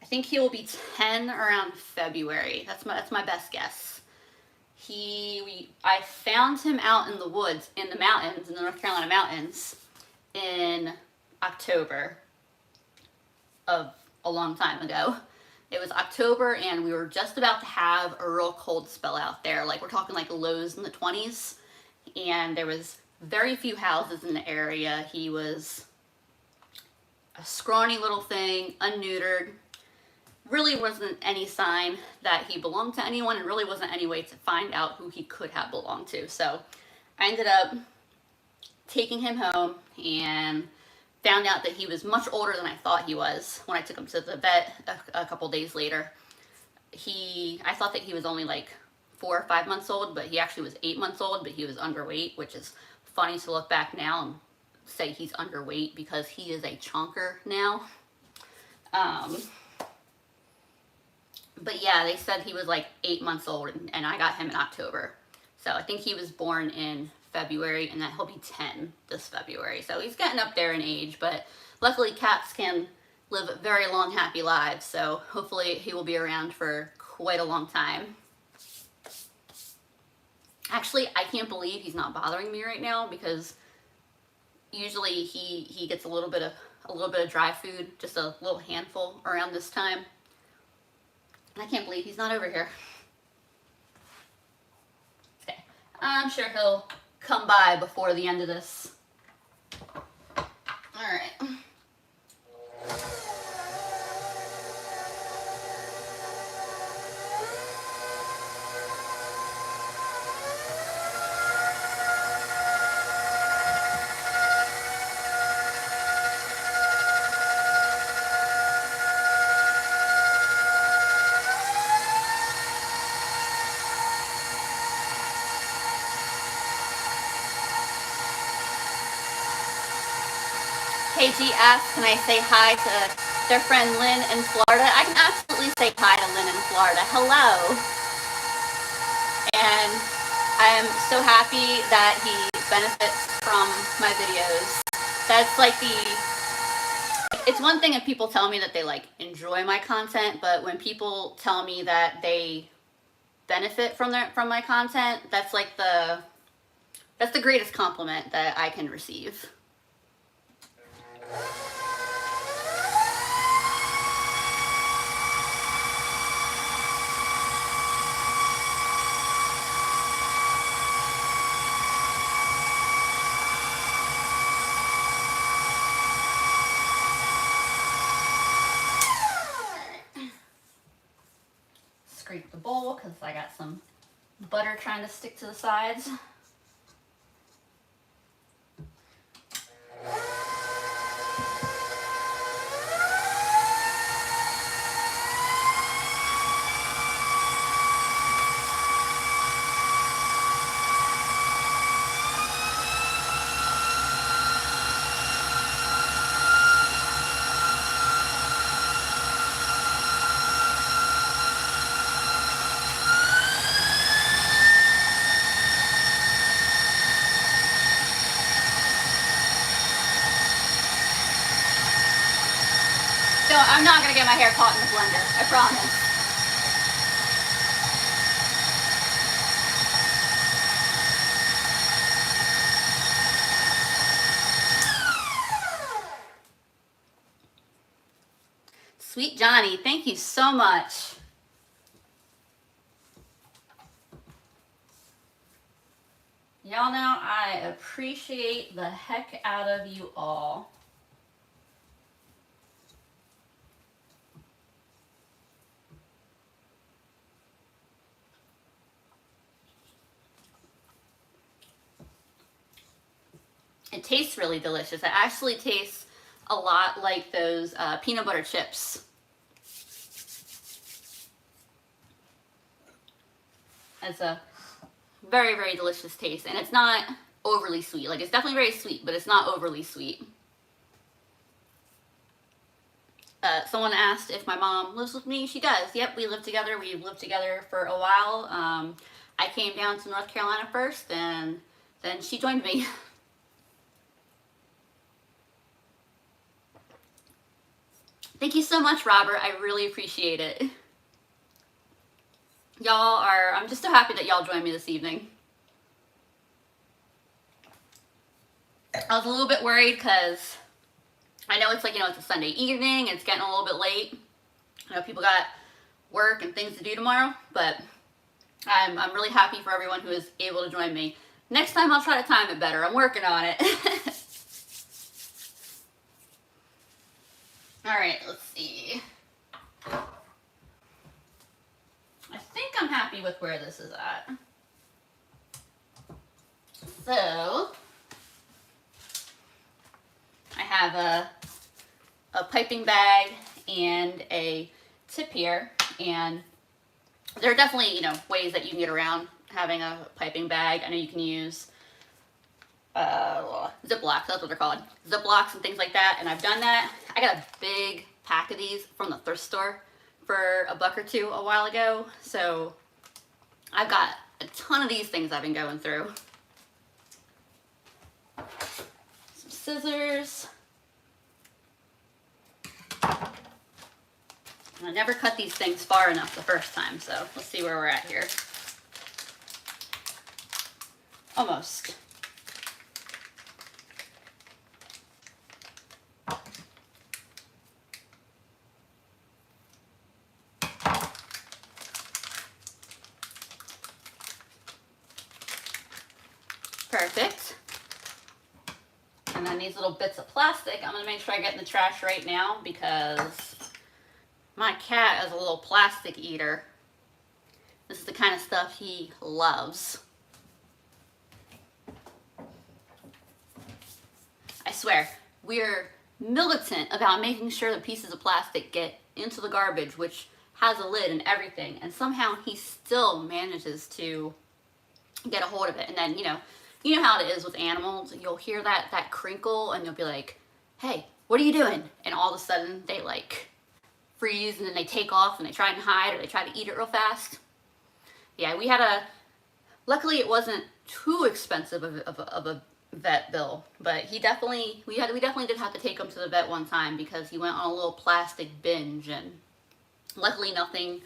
think he will be 10 around February. That's my best guess. I found him out in the woods, in the mountains, in the North Carolina mountains, in October of a long time ago. It was October, and we were just about to have a real cold spell out there. Like, we're talking like lows in the 20s, and there was very few houses in the area. He was a scrawny little thing, unneutered. Really wasn't any sign that he belonged to anyone, and really wasn't any way to find out who he could have belonged to. So I ended up taking him home and found out that he was much older than I thought he was when I took him to the vet a couple days later. I thought that he was only like 4 or 5 months old, but he actually was 8 months old, but he was underweight, which is funny to look back now and say he's underweight because he is a chonker now. But yeah, they said he was like 8 months old, and I got him in October. So I think he was born in February, and then he'll be 10 this February. So he's getting up there in age, but luckily cats can live very long, happy lives. So hopefully he will be around for quite a long time. Actually, I can't believe he's not bothering me right now, because usually he gets a little bit of dry food, just a little handful around this time. And I can't believe he's not over here. Okay, I'm sure he'll come by before the end of this. All right. KG asks, can I say hi to their friend Lynn in Florida? I can absolutely say hi to Lynn in Florida. Hello. And I am so happy that he benefits from my videos. That's like it's one thing if people tell me that they like enjoy my content, but when people tell me that they benefit from my content, that's like that's the greatest compliment that I can receive. Scrape the bowl because I got some butter trying to stick to the sides. So I'm not going to get my hair caught in the blender, I promise. Sweet Johnny, thank you so much. Y'all know I appreciate the heck out of you all. It tastes really delicious. It actually tastes a lot like those peanut butter chips. It's a very, very delicious taste, and it's not overly sweet. Like, it's definitely very sweet, but it's not overly sweet. Someone asked if my mom lives with me. She does. Yep, we live together. We've lived together for a while. I came down to North Carolina first, and then she joined me. Thank you so much, Robert. I really appreciate it. I'm just so happy that y'all joined me this evening. I was a little bit worried because I know it's like, it's a Sunday evening, it's getting a little bit late. I know people got work and things to do tomorrow, but I'm really happy for everyone who is able to join me. Next time I'll try to time it better. I'm working on it. All right, let's see. I think I'm happy with where this is at. So, I have a piping bag and a tip here, and there are definitely, ways that you can get around having a piping bag. I know you can use Ziplocs, that's what they're called. Ziplocs and things like that, and I've done that. I got a big pack of these from the thrift store for $1 or $2 a while ago, so I've got a ton of these things I've been going through. Some scissors. I never cut these things far enough the first time, so let's see where we're at here. Almost. Perfect. And then these little bits of plastic, I'm gonna make sure I get in the trash right now because my cat is a little plastic eater. This is the kind of stuff he loves. I swear, we're militant about making sure the pieces of plastic get into the garbage, which has a lid and everything, and somehow he still manages to get a hold of it. And then, you know how it is with animals. You'll hear that crinkle and you'll be like, hey, what are you doing? And all of a sudden they like freeze and then they take off and they try and hide or they try to eat it real fast. Yeah, we had luckily it wasn't too expensive of a vet bill, but we definitely did have to take him to the vet one time because he went on a little plastic binge, and luckily nothing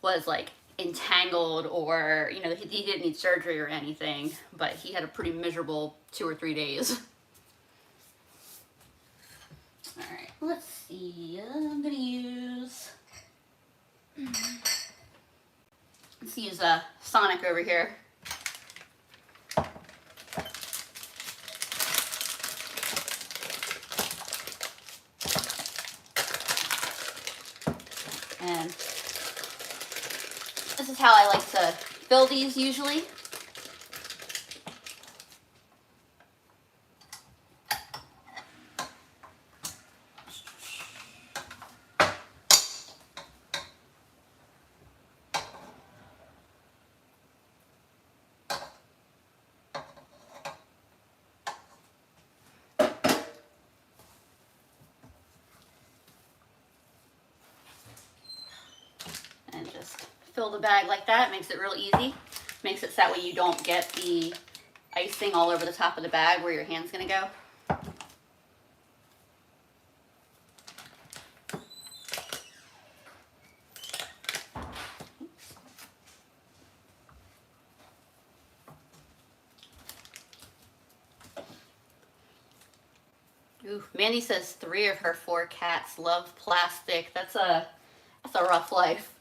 was like entangled or, he didn't need surgery or anything, but he had a pretty miserable 2 or 3 days. All right, let's see. I'm gonna use Sonic over here. And this is how I like to fill these usually. And just fill the bag like that. Makes it real easy. Makes it so that way you don't get the icing all over the top of the bag where your hand's gonna go. Ooh, Mandy says 3 of her 4 cats love plastic. That's a rough life.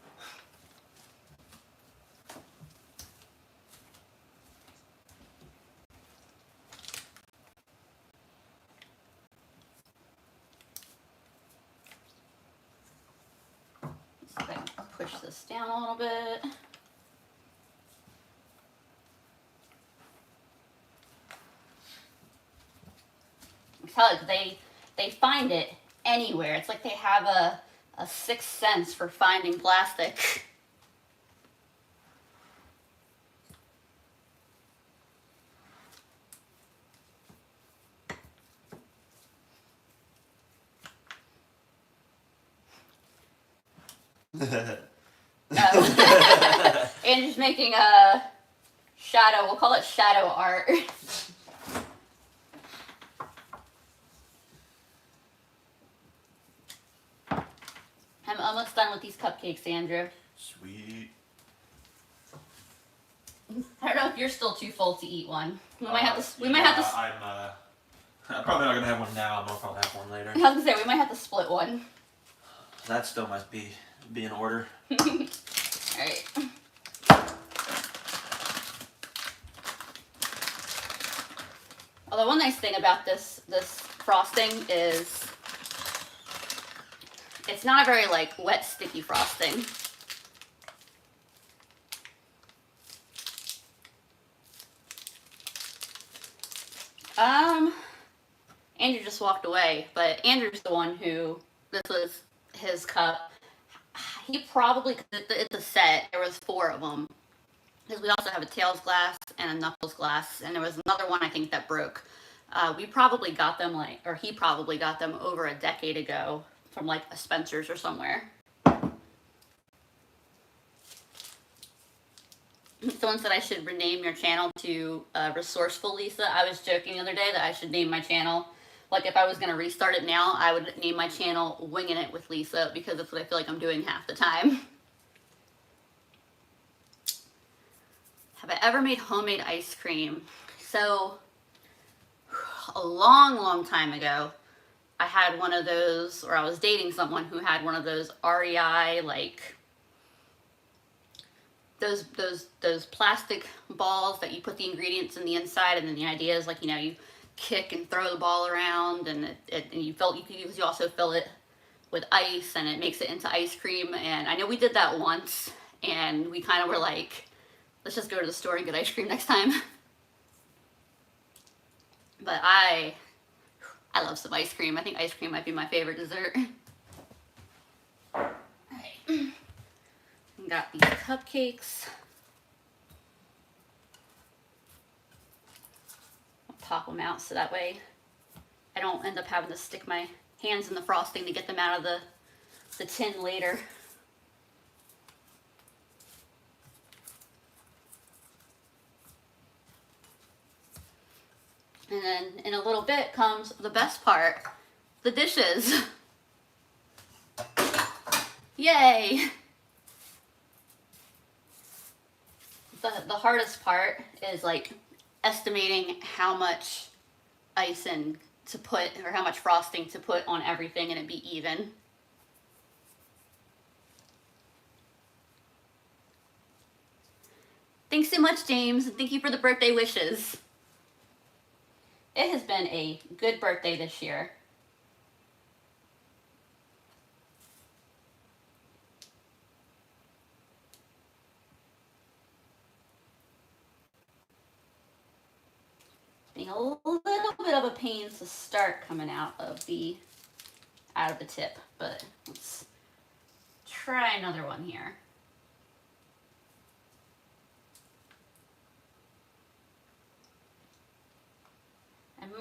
See if I can push this down a little bit. I tell you, they find it anywhere. It's like they have a sixth sense for finding plastic. Andrew's making a shadow. We'll call it shadow art. I'm almost done with these cupcakes, Andrew. Sweet. I don't know if you're still too full to eat one. We might have to. I'm probably not gonna have one now. I'll probably have one later. I was gonna say we might have to split one. That still must be in order. All right. Although one nice thing about this frosting is It's not a very like wet, sticky frosting. Andrew just walked away, but Andrew's the one who, this was his cup. He probably, it's a set, there was 4 of them. Because we also have a tails glass and a knuckles glass, and there was another one I think that broke. We probably got them he probably got them over a decade ago from like a Spencer's or somewhere. Someone said I should rename your channel to Resourceful Lisa. I was joking the other day that I should name my channel. Like if I was going to restart it now, I would name my channel Winging It with Lisa, because that's what I feel like I'm doing half the time. Have I ever made homemade ice cream? So, a long, long time ago, I had one of those, or I was dating someone who had one of those REI, like, those plastic balls that you put the ingredients in the inside, and then the idea is like, you know, you kick and throw the ball around, and you also fill it with ice, and it makes it into ice cream. And I know we did that once, and we kind of were like, let's just go to the store and get ice cream next time. But I love some ice cream. I think ice cream might be my favorite dessert. Alright. We got these cupcakes. I'll pop them out so that way I don't end up having to stick my hands in the frosting to get them out of the tin later. And then in a little bit comes the best part, the dishes. Yay! The hardest part is like estimating how much icing to put, or how much frosting to put on everything and it be even. Thanks so much, James, and thank you for the birthday wishes. It has been a good birthday this year. Being a little bit of a pain to start coming out of the tip, but let's try another one here.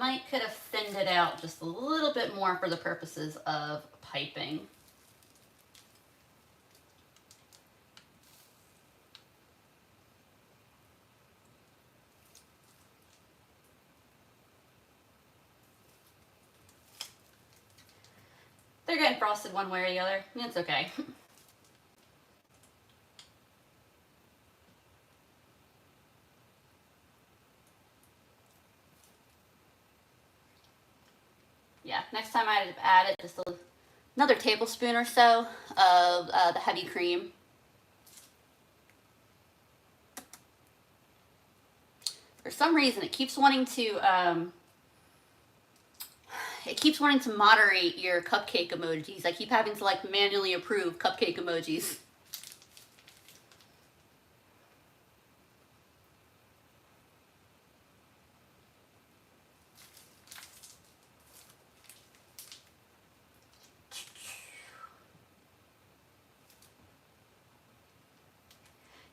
I could have thinned it out just a little bit more for the purposes of piping. They're getting frosted one way or the other. It's okay. Yeah, next time I'd add just another tablespoon or so of the heavy cream. For some reason, it keeps wanting to moderate your cupcake emojis. I keep having to like manually approve cupcake emojis.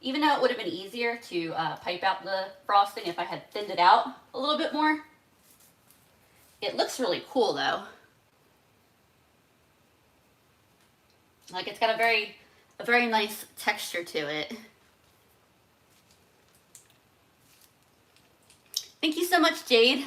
Even though it would have been easier to pipe out the frosting if I had thinned it out a little bit more, it looks really cool though. Like it's got a very nice texture to it. Thank you so much, Jade.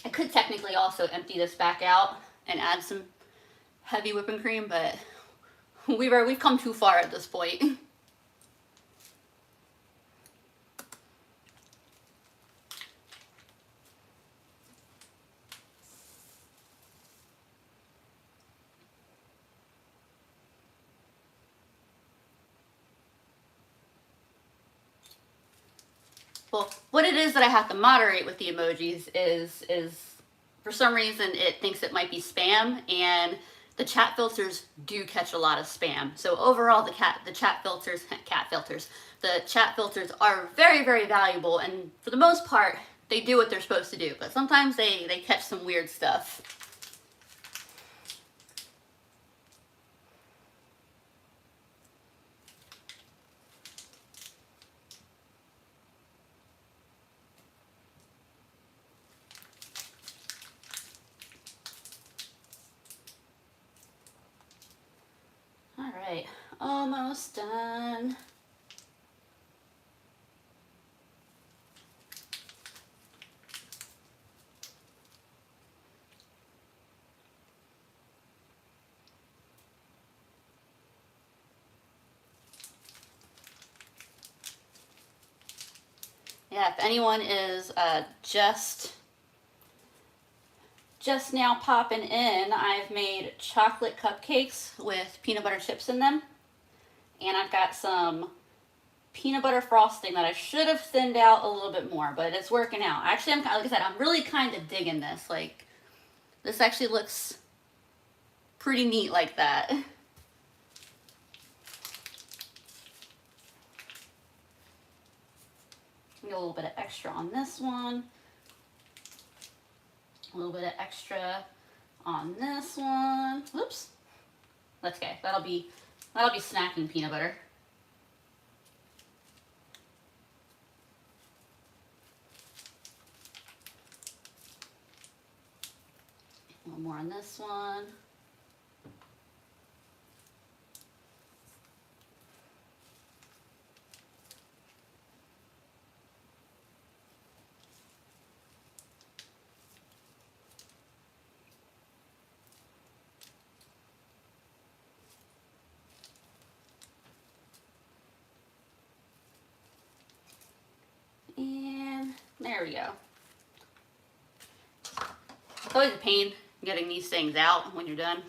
I could technically also empty this back out and add some heavy whipping cream, but we've come too far at this point. Well, what it is that I have to moderate with the emojis is for some reason it thinks it might be spam, and the chat filters do catch a lot of spam. So overall, the chat filters are very, very valuable, and for the most part, they do what they're supposed to do. But sometimes they catch some weird stuff. All right, almost done. Yeah, if anyone is just now popping in, I've made chocolate cupcakes with peanut butter chips in them. And I've got some peanut butter frosting that I should have thinned out a little bit more, but it's working out. Actually, like I said, I'm really kind of digging this. Like, this actually looks pretty neat like that. Get a little bit of extra on this one. A little bit of extra on this one. Whoops. That's okay. That'll be snacking peanut butter. A little more on this one. And there we go. It's always a pain getting these things out when you're done.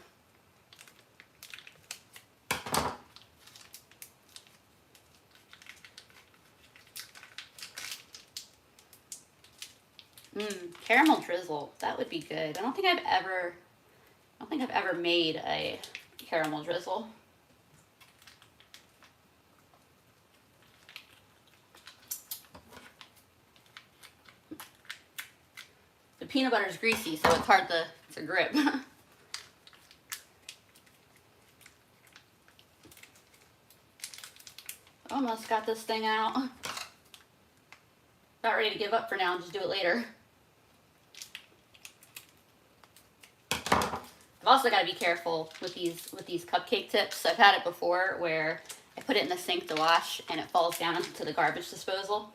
Caramel drizzle. That would be good. I don't think I've ever made a caramel drizzle. The peanut butter is greasy, so it's hard to grip. Almost got this thing out. Not ready to give up for now, just do it later. I've also got to be careful with these cupcake tips. I've had it before where I put it in the sink to wash and it falls down into the garbage disposal.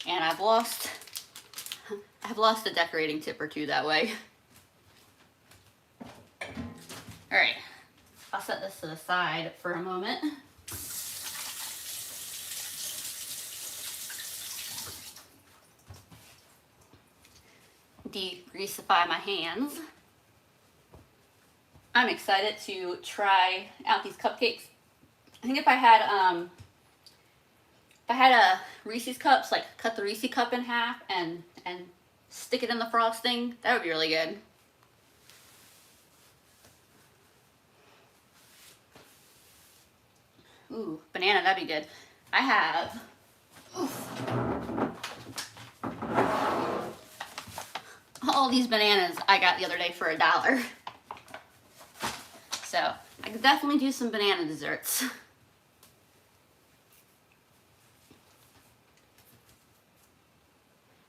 And I've lost a decorating tip or two that way. All right, I'll set this to the side for a moment. Degreasify my hands. I'm excited to try out these cupcakes. I think if I had a Reese's cups, like cut the Reese's cup in half and stick it in the frosting, that would be really good. Ooh, banana, that'd be good. I have all these bananas I got the other day for $1. So I could definitely do some banana desserts.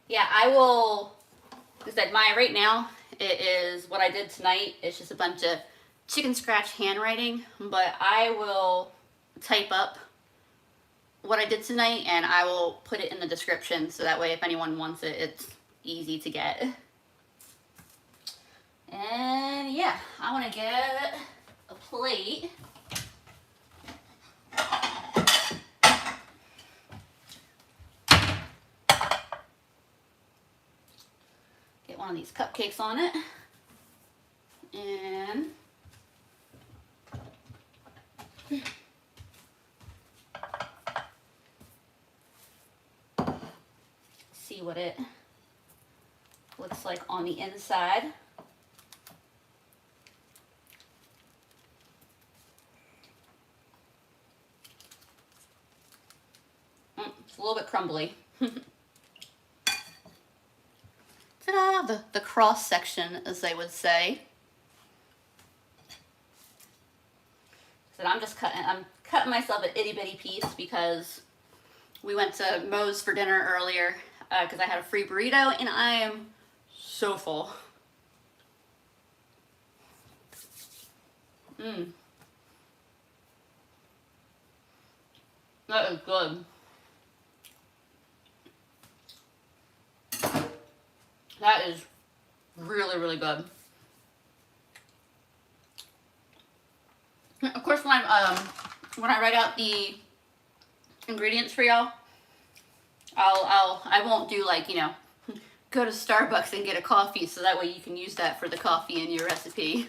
Yeah, I will, like I said, right now, it is what I did tonight. It's just a bunch of chicken scratch handwriting, but I will type up what I did tonight and I will put it in the description so that way if anyone wants it, it's easy to get. And yeah, I want to get a plate. Get one of these cupcakes on it. And see what it looks like on the inside. It's a little bit crumbly. Ta-da! The cross section, as they would say. So I'm cutting myself an itty bitty piece because we went to Moe's for dinner earlier because I had a free burrito and I am so full. That is good. That is really, really good. Of course, when I write out the ingredients for y'all, I won't do like, you know, go to Starbucks and get a coffee so that way you can use that for the coffee in your recipe.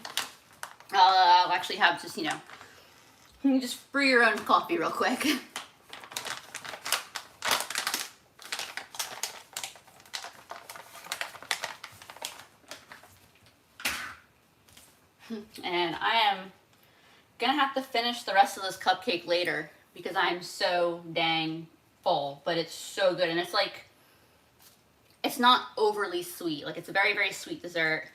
I'll actually have just, you know, just brew your own coffee real quick. And I am gonna have to finish the rest of this cupcake later because I'm so dang full, but it's so good. And it's like, it's not overly sweet. Like, it's a very, very sweet dessert.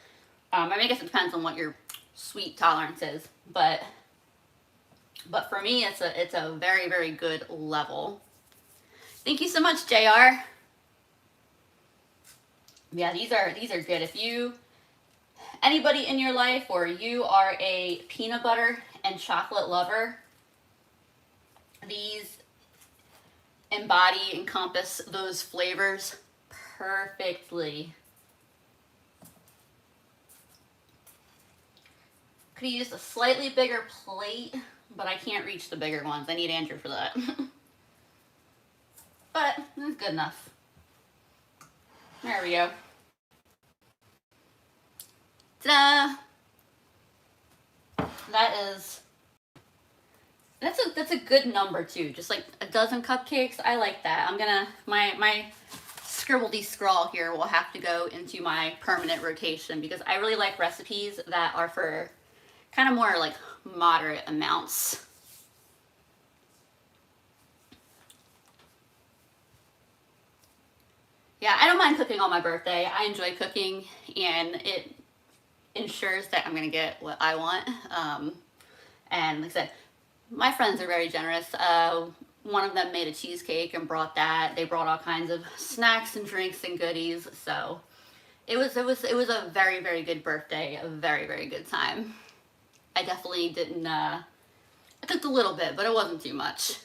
I mean, I guess it depends on what your sweet tolerance is, but for me, it's a very, very good level. Thank you so much, JR. Yeah, these are good. If anybody in your life or you are a peanut butter and chocolate lover, these encompass those flavors perfectly. Could have used a slightly bigger plate, but I can't reach the bigger ones. I need Andrew for that. But it's good enough. There we go. Ta-da! That's a good number too. Just like a dozen cupcakes. I like that. I'm gonna my scribbledy scrawl here will have to go into my permanent rotation because I really like recipes that are for kind of more like moderate amounts. Yeah, I don't mind cooking on my birthday. I enjoy cooking and it ensures that I'm gonna get what I want. And like I said, my friends are very generous. One of them made a cheesecake and brought that. They brought all kinds of snacks and drinks and goodies. So it was a very, very good birthday, a very, very good time. I definitely didn't, I cooked a little bit, but it wasn't too much.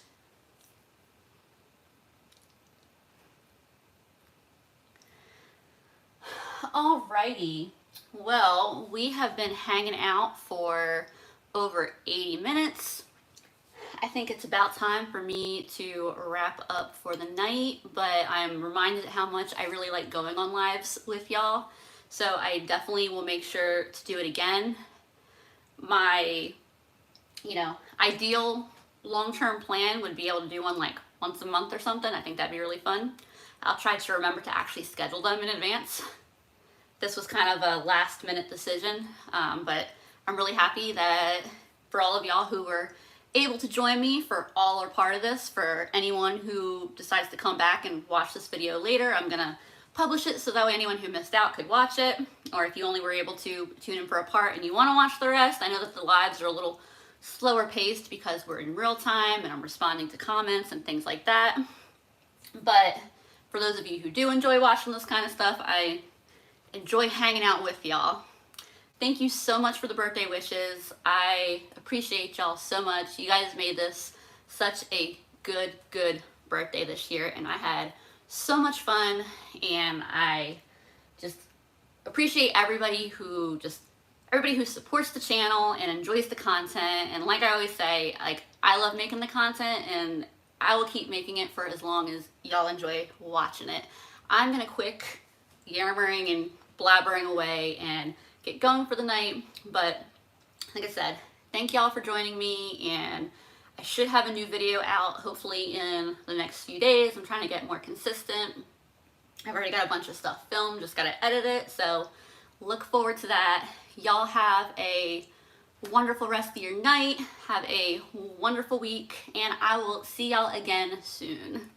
Alrighty. Well, we have been hanging out for over 80 minutes. I think it's about time for me to wrap up for the night, but I'm reminded how much I really like going on lives with y'all. So I definitely will make sure to do it again. My, ideal long-term plan would be able to do one like once a month or something. I think that'd be really fun. I'll try to remember to actually schedule them in advance. This was kind of a last minute decision, but I'm really happy that for all of y'all who were able to join me for all or part of this, for anyone who decides to come back and watch this video later, I'm gonna publish it so that way anyone who missed out could watch it, or if you only were able to tune in for a part and you want to watch the rest. I know that the lives are a little slower paced because we're in real time and I'm responding to comments and things like that, but for those of you who do enjoy watching this kind of stuff, I enjoy hanging out with y'all. Thank you so much for the birthday wishes. I appreciate y'all so much. You guys made this such a good birthday this year, and I had so much fun, and I just appreciate everybody who supports the channel and enjoys the content. And like I always say, like, I love making the content and I will keep making it for as long as y'all enjoy watching it. I'm gonna quit yammering and blabbering away and get going for the night, but like I said, thank y'all for joining me, and I should have a new video out hopefully in the next few days. I'm trying to get more consistent. I've already got a bunch of stuff filmed, just gotta edit it. So look forward to that. Y'all have a wonderful rest of your night. Have a wonderful week, and I will see y'all again soon.